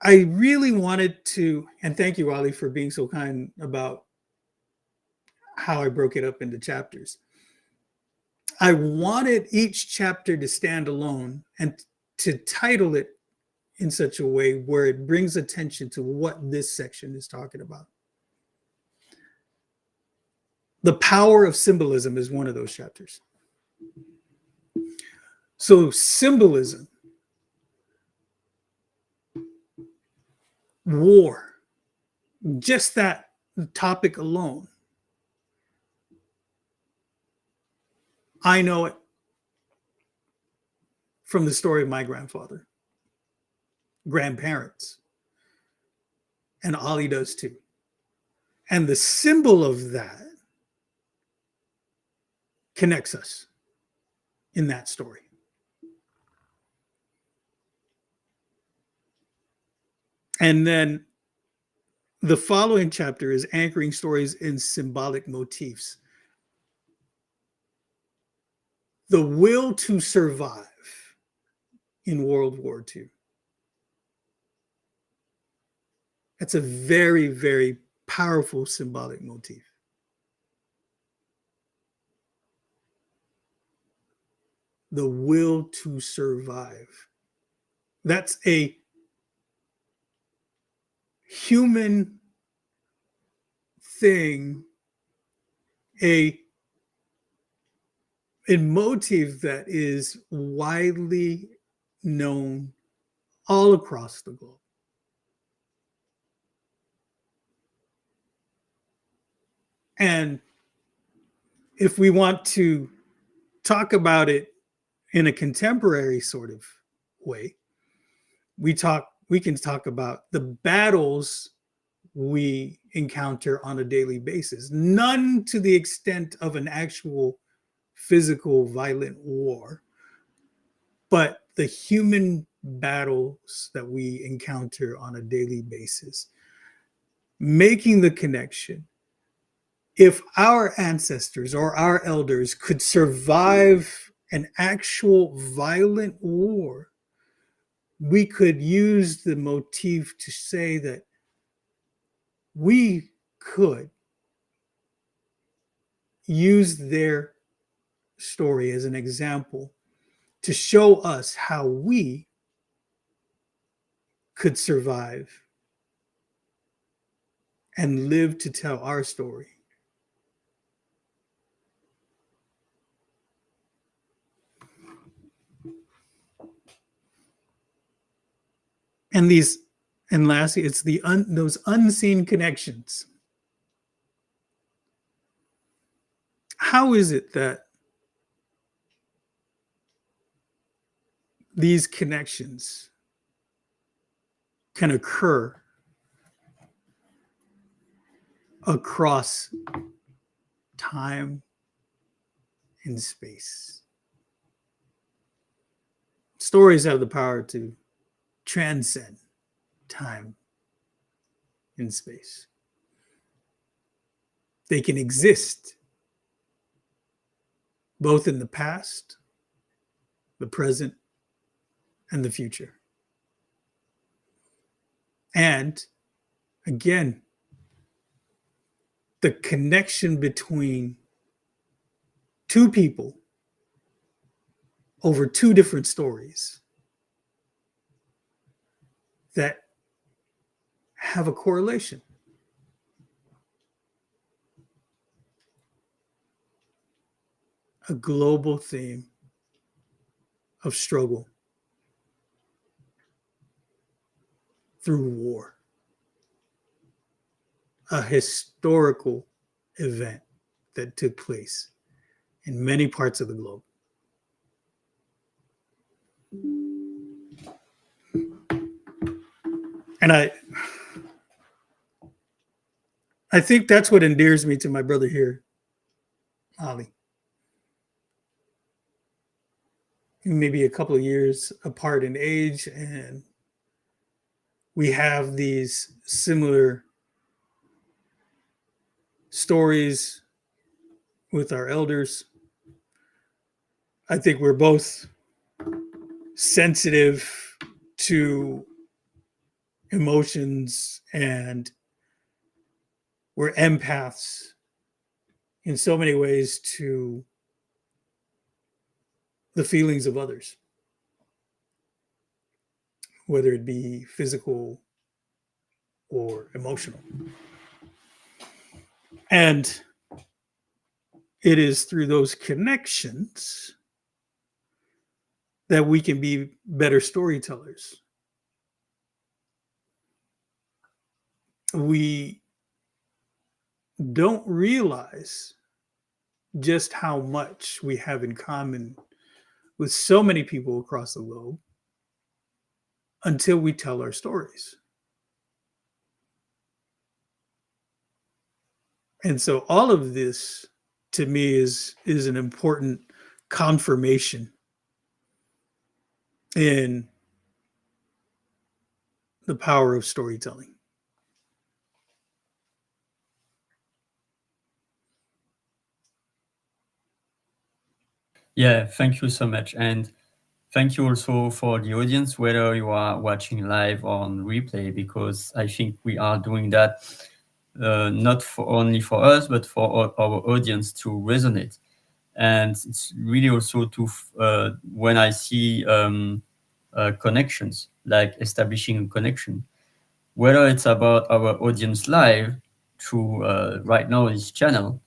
I really wanted to, and thank you, Ali, for being so kind about how I broke it up into chapters. I wanted each chapter to stand alone and to title it in such a way where it brings attention to what this section is talking about. The power of symbolism is one of those chapters. So symbolism, war, just that topic alone, I know it from the story of my grandfather, grandparents, and Ali does too. And the symbol of that connects us in that story. And then the following chapter is anchoring stories in symbolic motifs. The will to survive in World War II. That's a very, very powerful symbolic motif. The will to survive. That's a human thing, a motive that is widely known all across the globe. And if we want to talk about it in a contemporary sort of way, we can talk about the battles we encounter on a daily basis. None to the extent of an actual physical violent war, but the human battles that we encounter on a daily basis. Making the connection. If our ancestors or our elders could survive an actual violent war, we could use the motif to say that we could use their story as an example to show us how we could survive and live to tell our story. And lastly, it's those unseen connections. How is it that these connections can occur across time and space? Stories have the power to transcend time and space. They can exist both in the past, the present, and the future. And again, the connection between two people over two different stories that have a correlation. A global theme of struggle through war. A historical event that took place in many parts of the globe. And I think that's what endears me to my brother here, Ali. Maybe a couple of years apart in age, and we have these similar stories with our elders. I think we're both sensitive to emotions, and we're empaths in so many ways to the feelings of others, whether it be physical or emotional. And it is through those connections that we can be better storytellers. we don't realize just how much we have in common with so many people across the globe until we tell our stories. And so all of this to me is an important confirmation in the power of storytelling. Yeah, thank you so much. And thank you also for the audience, whether you are watching live or on replay, because I think we are doing that not for only for us, but for our audience to resonate. And it's really also to, when I see connections, like establishing a connection, whether it's about our audience live through right now this channel,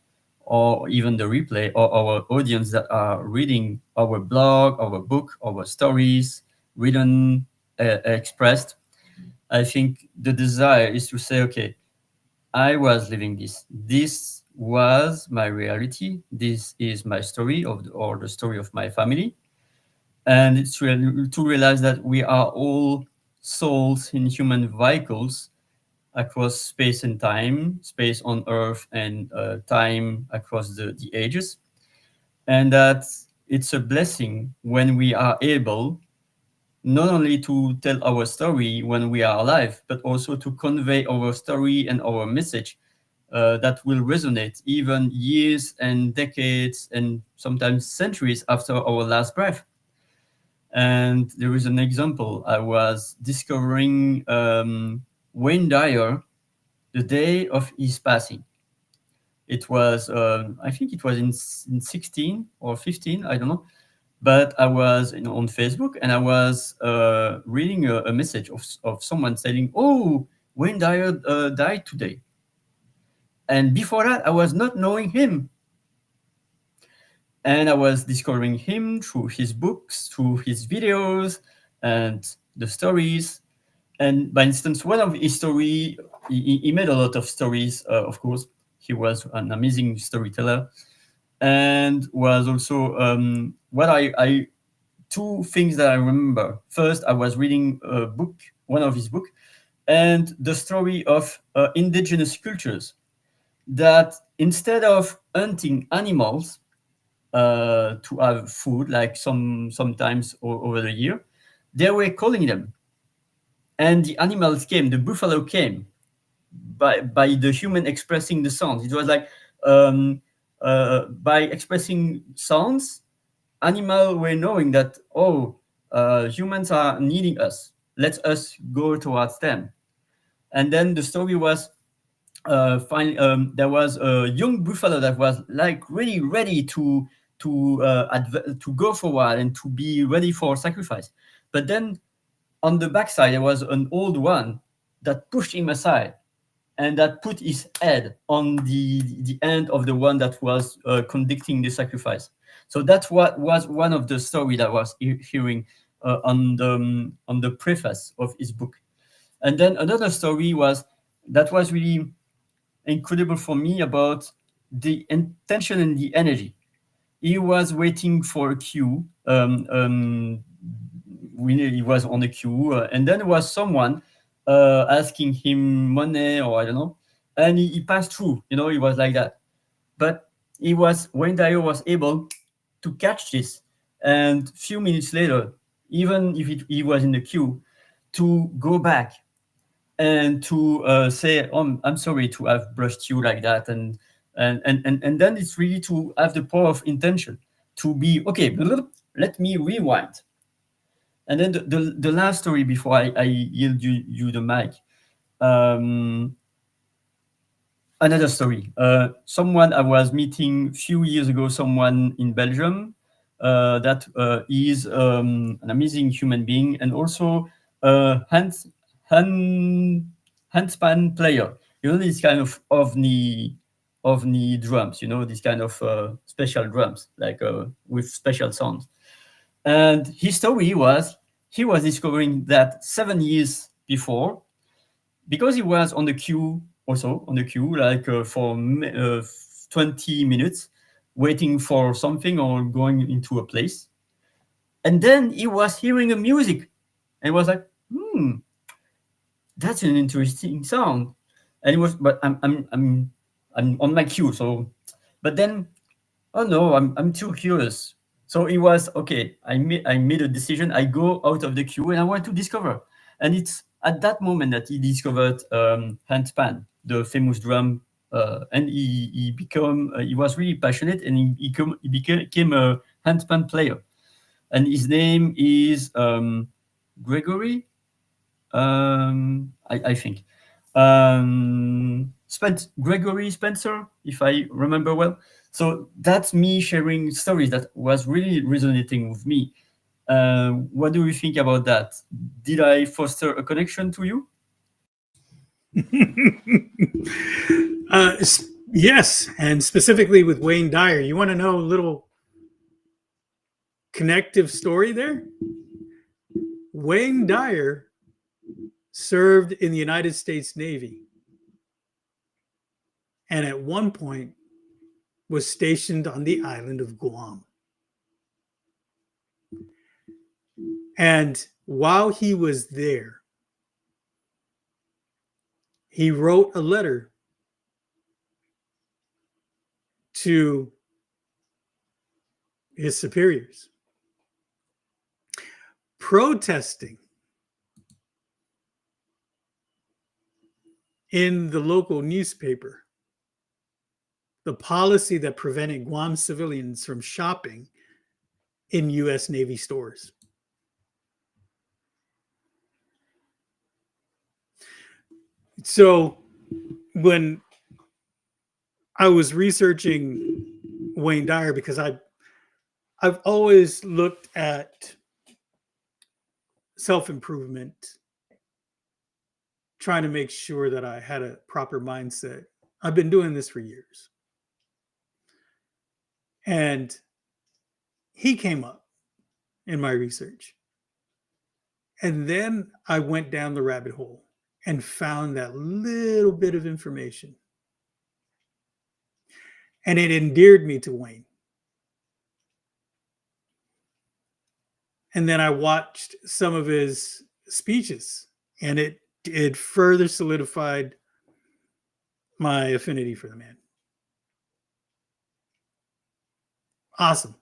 or even the replay, or our audience that are reading our blog, our book, our stories, written, expressed. I think the desire is to say, okay, I was living this. This was my reality. This is my story or the story of my family. And it's to realize that we are all souls in human vehicles across space and time, space on Earth and time across the ages. And that it's a blessing when we are able not only to tell our story when we are alive, but also to convey our story and our message that will resonate even years and decades and sometimes centuries after our last breath. And there is an example. I was discovering Wayne Dyer the day of his passing. It was, I think it was in 16 or 15, I don't know. But I was on Facebook and I was reading a message of someone saying, "Oh, Wayne Dyer died today." And before that, I was not knowing him. And I was discovering him through his books, through his videos, and the stories. And by instance, one of his story, he made a lot of stories, of course. He was an amazing storyteller. And was also what I two things that I remember. First, I was reading a book, one of his book, and the story of indigenous cultures that instead of hunting animals to have food, like sometimes over the year, they were calling them, and the animals came. The buffalo came by the human expressing the sounds. It was like by expressing sounds, animal were knowing that, oh, humans are needing us. Let us go towards them. And then the story was there was a young buffalo that was like really ready to go forward and to be ready for sacrifice. But then on the backside there was an old one that pushed him aside and that put his head on the end of the one that was conducting the sacrifice. So that's what was one of the story that was hearing on the preface of his book. And then another story was really incredible for me about the intention and the energy. He was waiting for a queue. He was on a queue, and then there was someone asking him money or I don't know, and he passed through. He was like that. But when Dio was able to catch this, and few minutes later, even if he was in the queue, to go back and to say, "Oh, I'm sorry to have brushed you like that," and then it's really to have the power of intention to be okay. Let me rewind. And then the last story before I yield you the mic. Um, Another story. Someone I was meeting a few years ago, someone in Belgium that is an amazing human being and also a handspan player. This kind of ovni drums. This kind of special drums, like with special sounds. And his story was he was discovering that 7 years before because he was on the queue, also on the queue, like for 20 minutes, waiting for something or going into a place. And then he was hearing a music and was like, that's an interesting sound. And it was, but I'm on my queue. So, but then, oh no, I'm too curious. So it was okay. I made a decision. I go out of the queue and I want to discover. And it's at that moment that he discovered handpan, the famous drum, and he was really passionate, and he became a handpan player. And his name is Gregory, I think. Gregory Spencer, if I remember well. So that's me sharing stories that was really resonating with me. What do you think about that? Did I foster a connection to you? Yes, and specifically with Wayne Dyer. You want to know a little connective story there? Wayne Dyer served in the United States Navy, and at one point was stationed on the island of Guam. And while he was there, he wrote a letter to his superiors protesting in the local newspaper the policy that prevented Guam civilians from shopping in U.S. Navy stores. So when I was researching Wayne Dyer, because I've always looked at self-improvement, trying to make sure that I had a proper mindset. I've been doing this for years. And he came up in my research. And then I went down the rabbit hole and found that little bit of information. And it endeared me to Wayne. And then I watched some of his speeches, and it further solidified my affinity for the man. Awesome.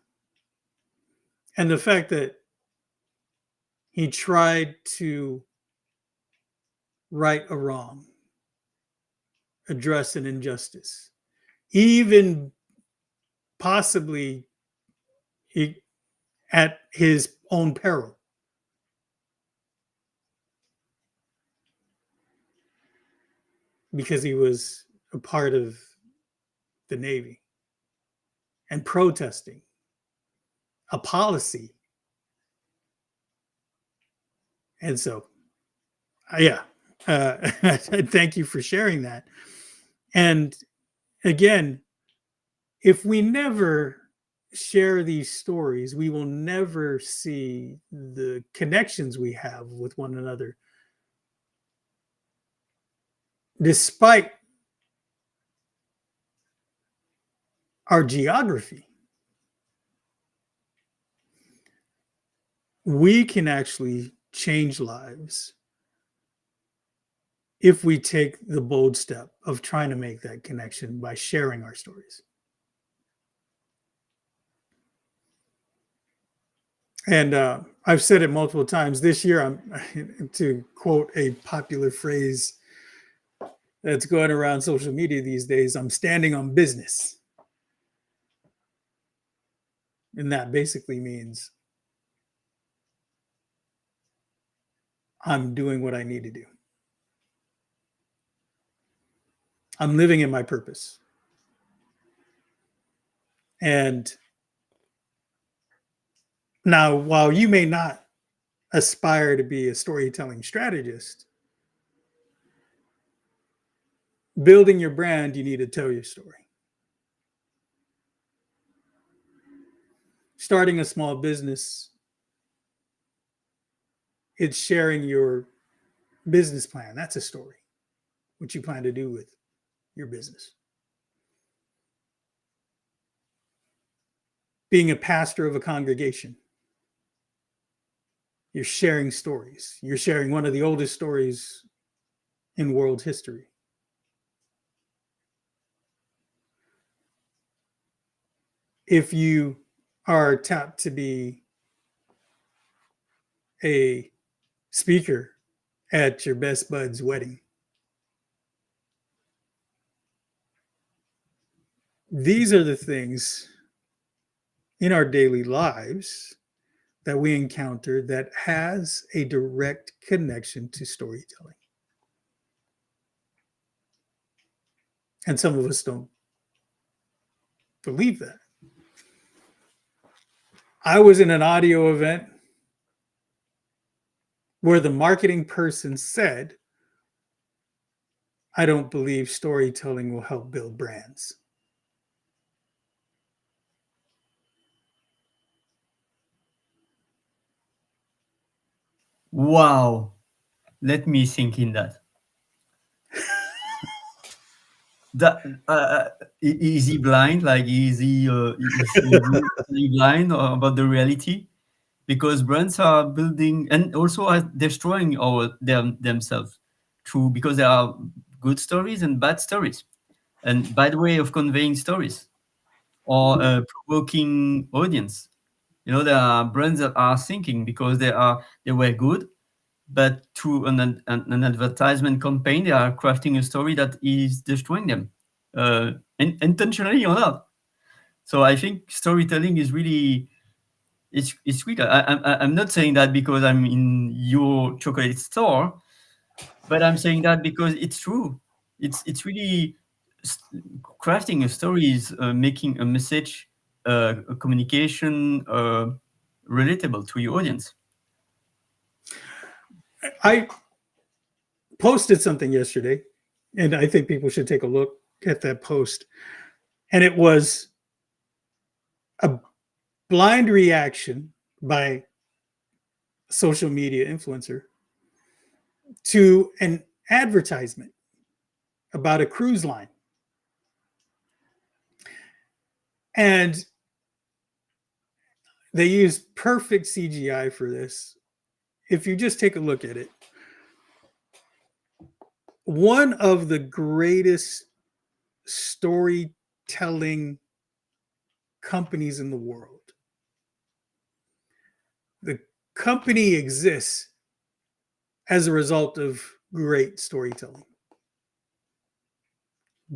And the fact that he tried to right a wrong, address an injustice, even possibly at his own peril. Because he was a part of the Navy and protesting a policy. And so, thank you for sharing that. And again, if we never share these stories, we will never see the connections we have with one another, despite our geography. We can actually change lives if we take the bold step of trying to make that connection by sharing our stories. And I've said it multiple times this year. I'm to quote a popular phrase that's going around social media these days, I'm standing on business. And that basically means I'm doing what I need to do. I'm living in my purpose. And now, while you may not aspire to be a storytelling strategist, building your brand, you need to tell your story. Starting a small business, it's sharing your business plan. That's a story. what you plan to do with your business. Being a pastor of a congregation, you're sharing stories. You're sharing one of the oldest stories in world history. If you are tapped to be a speaker at your best bud's wedding, these are the things in our daily lives that we encounter that has a direct connection to storytelling. And some of us don't believe that. I was in an audio event where the marketing person said, I don't believe storytelling will help build brands. Wow. Let me think in that. That is he blind? Like is he blind about the reality? Because brands are building and also are destroying themselves through because there are good stories and bad stories, and bad way of conveying stories or provoking audience. You know, there are brands that are thinking because they were good, but through an advertisement campaign, they are crafting a story that is destroying them, intentionally or not. So I think storytelling is really it's weird. I'm not saying that because I'm in your chocolate store, but I'm saying that because it's true. It's really s- crafting a story is making a message, a communication relatable to your audience. I posted something yesterday, and I think people should take a look at that post. And it was a blind reaction by a social media influencer to an advertisement about a cruise line. And they used perfect CGI for this. If you just take a look at it, one of the greatest storytelling companies in the world. The company exists as a result of great storytelling.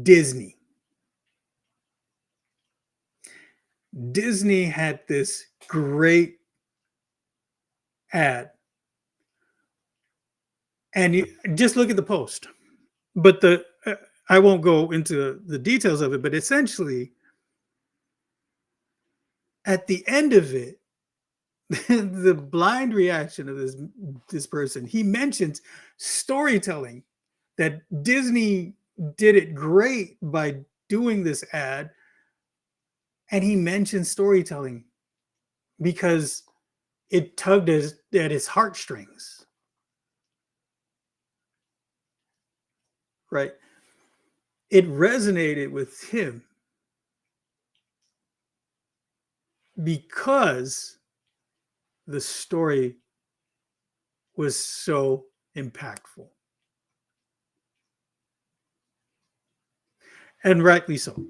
Disney. Disney had this great ad. And you just look at the post. But I won't go into the details of it, but essentially at the end of it, the blind reaction of this person, he mentions storytelling, that Disney did it great by doing this ad, and he mentioned storytelling because it tugged at his heartstrings, right? It resonated with him because the story was so impactful. And rightly so.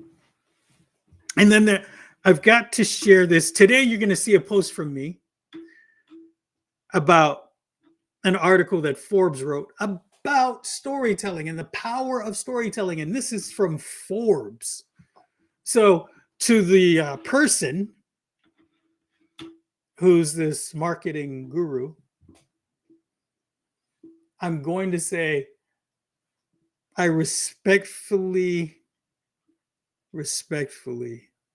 And then I've got to share this. Today, you're going to see a post from me about an article that Forbes wrote about storytelling and the power of storytelling. And this is from Forbes. So, to the person who's this marketing guru, I'm going to say, I respectfully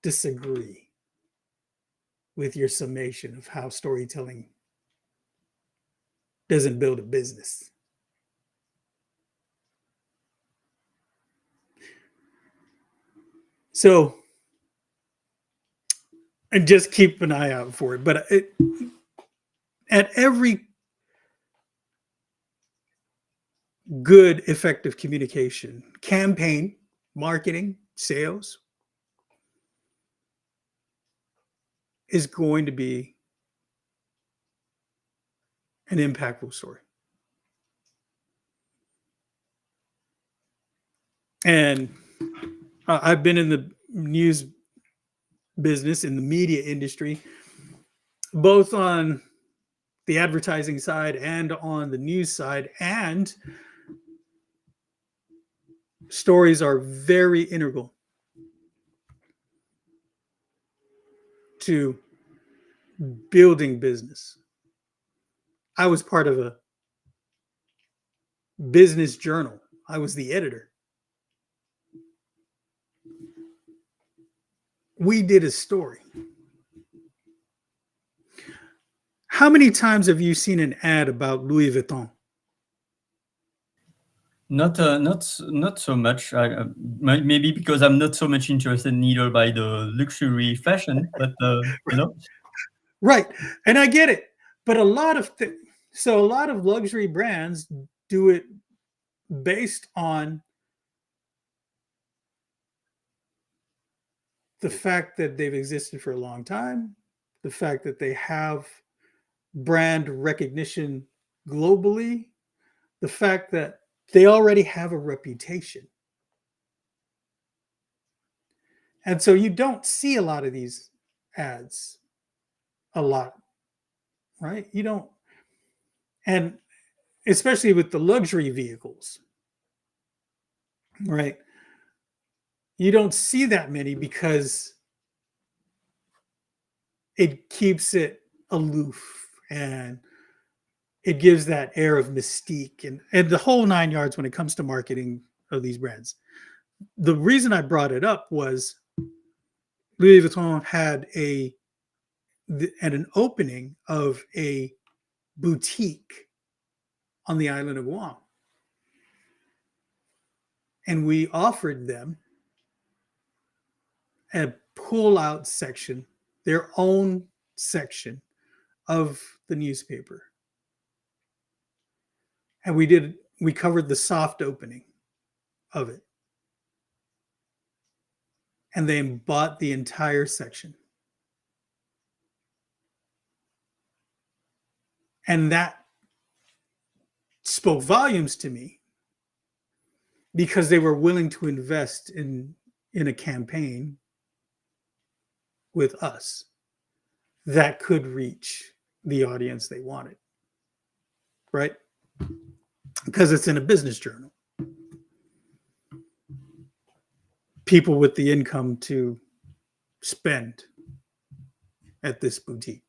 disagree with your summation of how storytelling doesn't build a business. So, and just keep an eye out for it. But at every good, effective communication, campaign, marketing, sales is going to be an impactful story. And I've been in the news business, in the media industry, both on the advertising side and on the news side. And stories are very integral to building business. I was part of a business journal. I was the editor. We did a story. How many times have you seen an ad about Louis Vuitton? Not so much. Maybe because I'm not so much interested neither by the luxury fashion, but Right, and I get it. But a lot of luxury brands do it based on the fact that they've existed for a long time, the fact that they have brand recognition globally, the fact that they already have a reputation. And so you don't see a lot of these ads a lot, right? You don't. And especially with the luxury vehicles, right? You don't see that many because it keeps it aloof and it gives that air of mystique and the whole 9 yards when it comes to marketing of these brands. The reason I brought it up was Louis Vuitton had an opening of a boutique on the island of Guam. And we offered them a pull-out section, their own section of the newspaper. And we covered the soft opening of it. And they bought the entire section. And that spoke volumes to me because they were willing to invest in a campaign with us that could reach the audience they wanted, right? Because it's in a business journal. People with the income to spend at this boutique.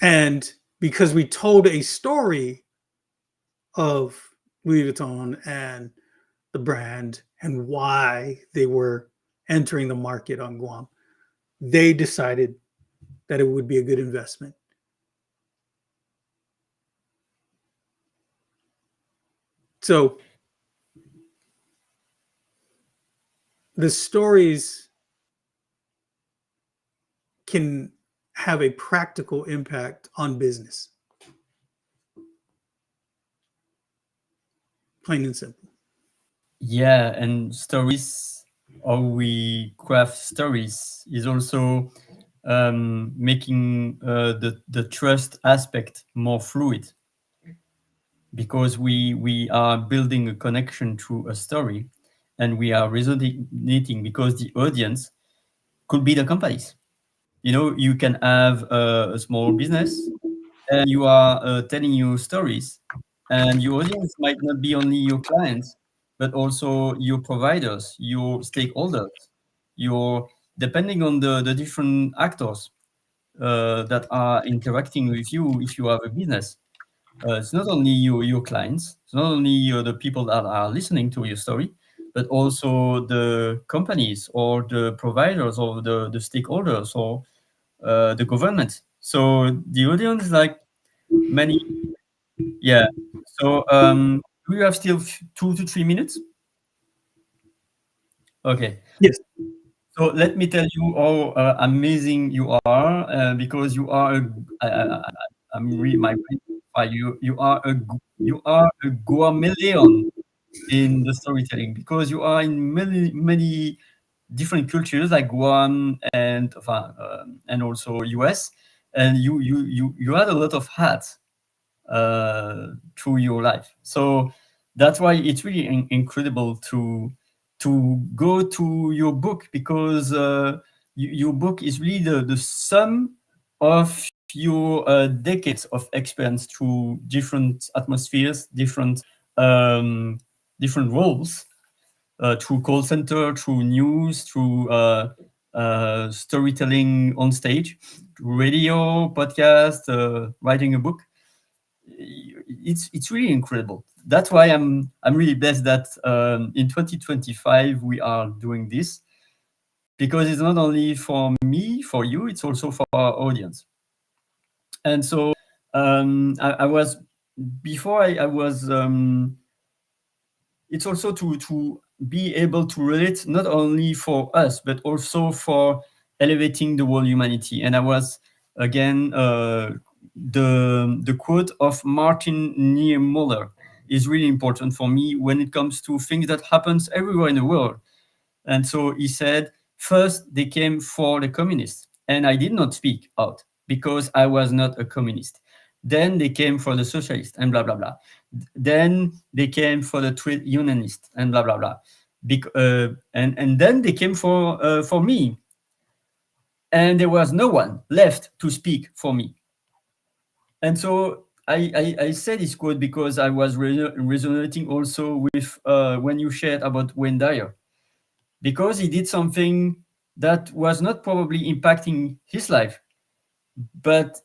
And because we told a story of Louis Vuitton and the brand and why they were entering the market on Guam, they decided that it would be a good investment. So the stories can have a practical impact on business. Plain and simple. Yeah, and stories, how we craft stories, is also making the trust aspect more fluid, because we are building a connection through a story, and we are resonating because the audience could be the companies. You can have a small business, and you are telling your stories, and your audience might not be only your clients, but also your providers, your stakeholders, your depending on the different actors that are interacting with you. If you have a business, it's not only your clients, it's not only the people that are listening to your story, but also the companies or the providers or the stakeholders or the government. So the audience, like many, yeah. So do you have still 2 to 3 minutes? Okay. Yes. So let me tell you how amazing you are, because you are. My brain You are a Guameleon in the storytelling because you are in many different cultures like Guam and also US, and you had a lot of hats through your life. So that's why it's really incredible to go to your book because your book is really the sum of your decades of experience through different atmospheres, um, different roles, through call center, through news, through storytelling on stage, radio, podcast, writing a book. It's really incredible. That's why I'm really blessed that in 2025 we are doing this because it's not only for me, for you, it's also for our audience. And so I was before I was it's also to be able to relate not only for us but also for elevating the whole humanity. And I was again the quote of Martin Niemöller is really important for me when it comes to things that happens everywhere in the world. And so he said, first they came for the communists, and I did not speak out because I was not a communist. Then they came for the socialists and blah blah blah. Then they came for the trade unionists and blah blah blah. And then they came for me, and there was no one left to speak for me. And so I said this quote because I was resonating also with when you shared about Wayne Dyer, because he did something that was not probably impacting his life, but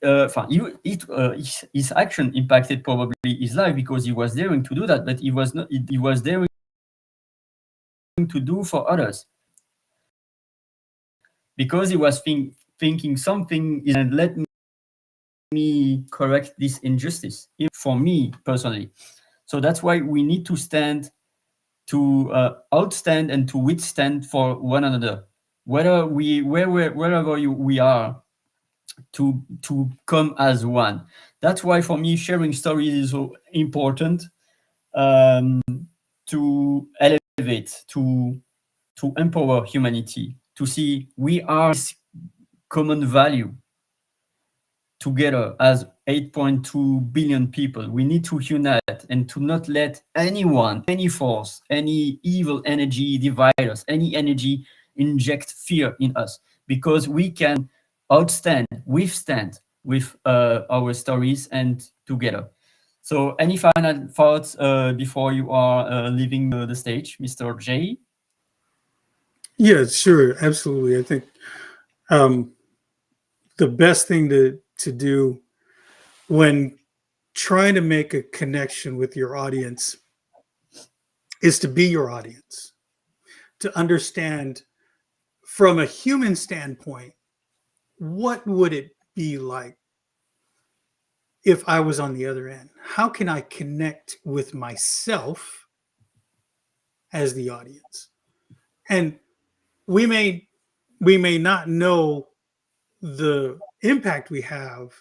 his action impacted probably his life because he was daring to do that, but he was not. He was daring to do for others because he was thinking something is and let me correct this injustice for me personally. So that's why we need to stand to outstand and to withstand for one another, wherever we are, to come as one. That's why for me sharing stories is so important, um, to elevate, to empower humanity, to see we are this common value together as 8.2 billion people. We need to unite and to not let anyone, any force, any evil energy divide us, any energy inject fear in us, because we can withstand with our stories and together. So, any final thoughts before you are leaving the stage, Mr. J? Yeah, sure, absolutely. I think um, the best thing to do when trying to make a connection with your audience is to be your audience, to understand from a human standpoint, what would it be like if I was on the other end? How can I connect with myself as the audience? And we may not know the impact we have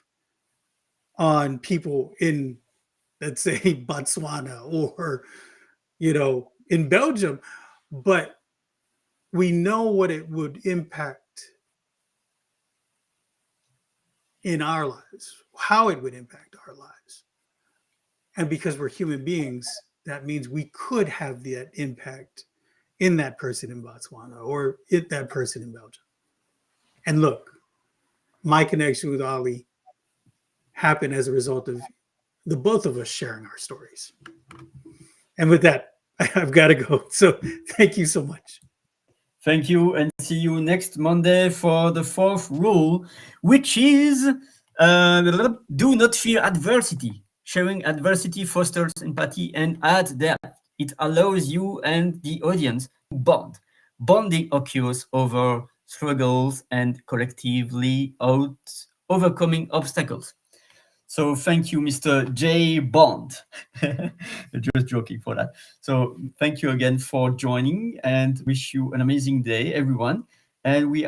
on people in, let's say, Botswana or in Belgium, but we know what it would impact in our lives, how it would impact our lives. And because we're human beings, that means we could have that impact in that person in Botswana or that person in Belgium. And look, my connection with Ali happened as a result of the both of us sharing our stories. And with that, I've got to go. So thank you so much. Thank you, and see you next Monday for the fourth rule, which is do not fear adversity. Sharing adversity fosters empathy and adds depth. It allows you and the audience to bond. Bonding occurs over struggles and collectively overcoming obstacles. So thank you, Mr. J. Bond. Just joking for that. So thank you again for joining and wish you an amazing day, everyone. And we are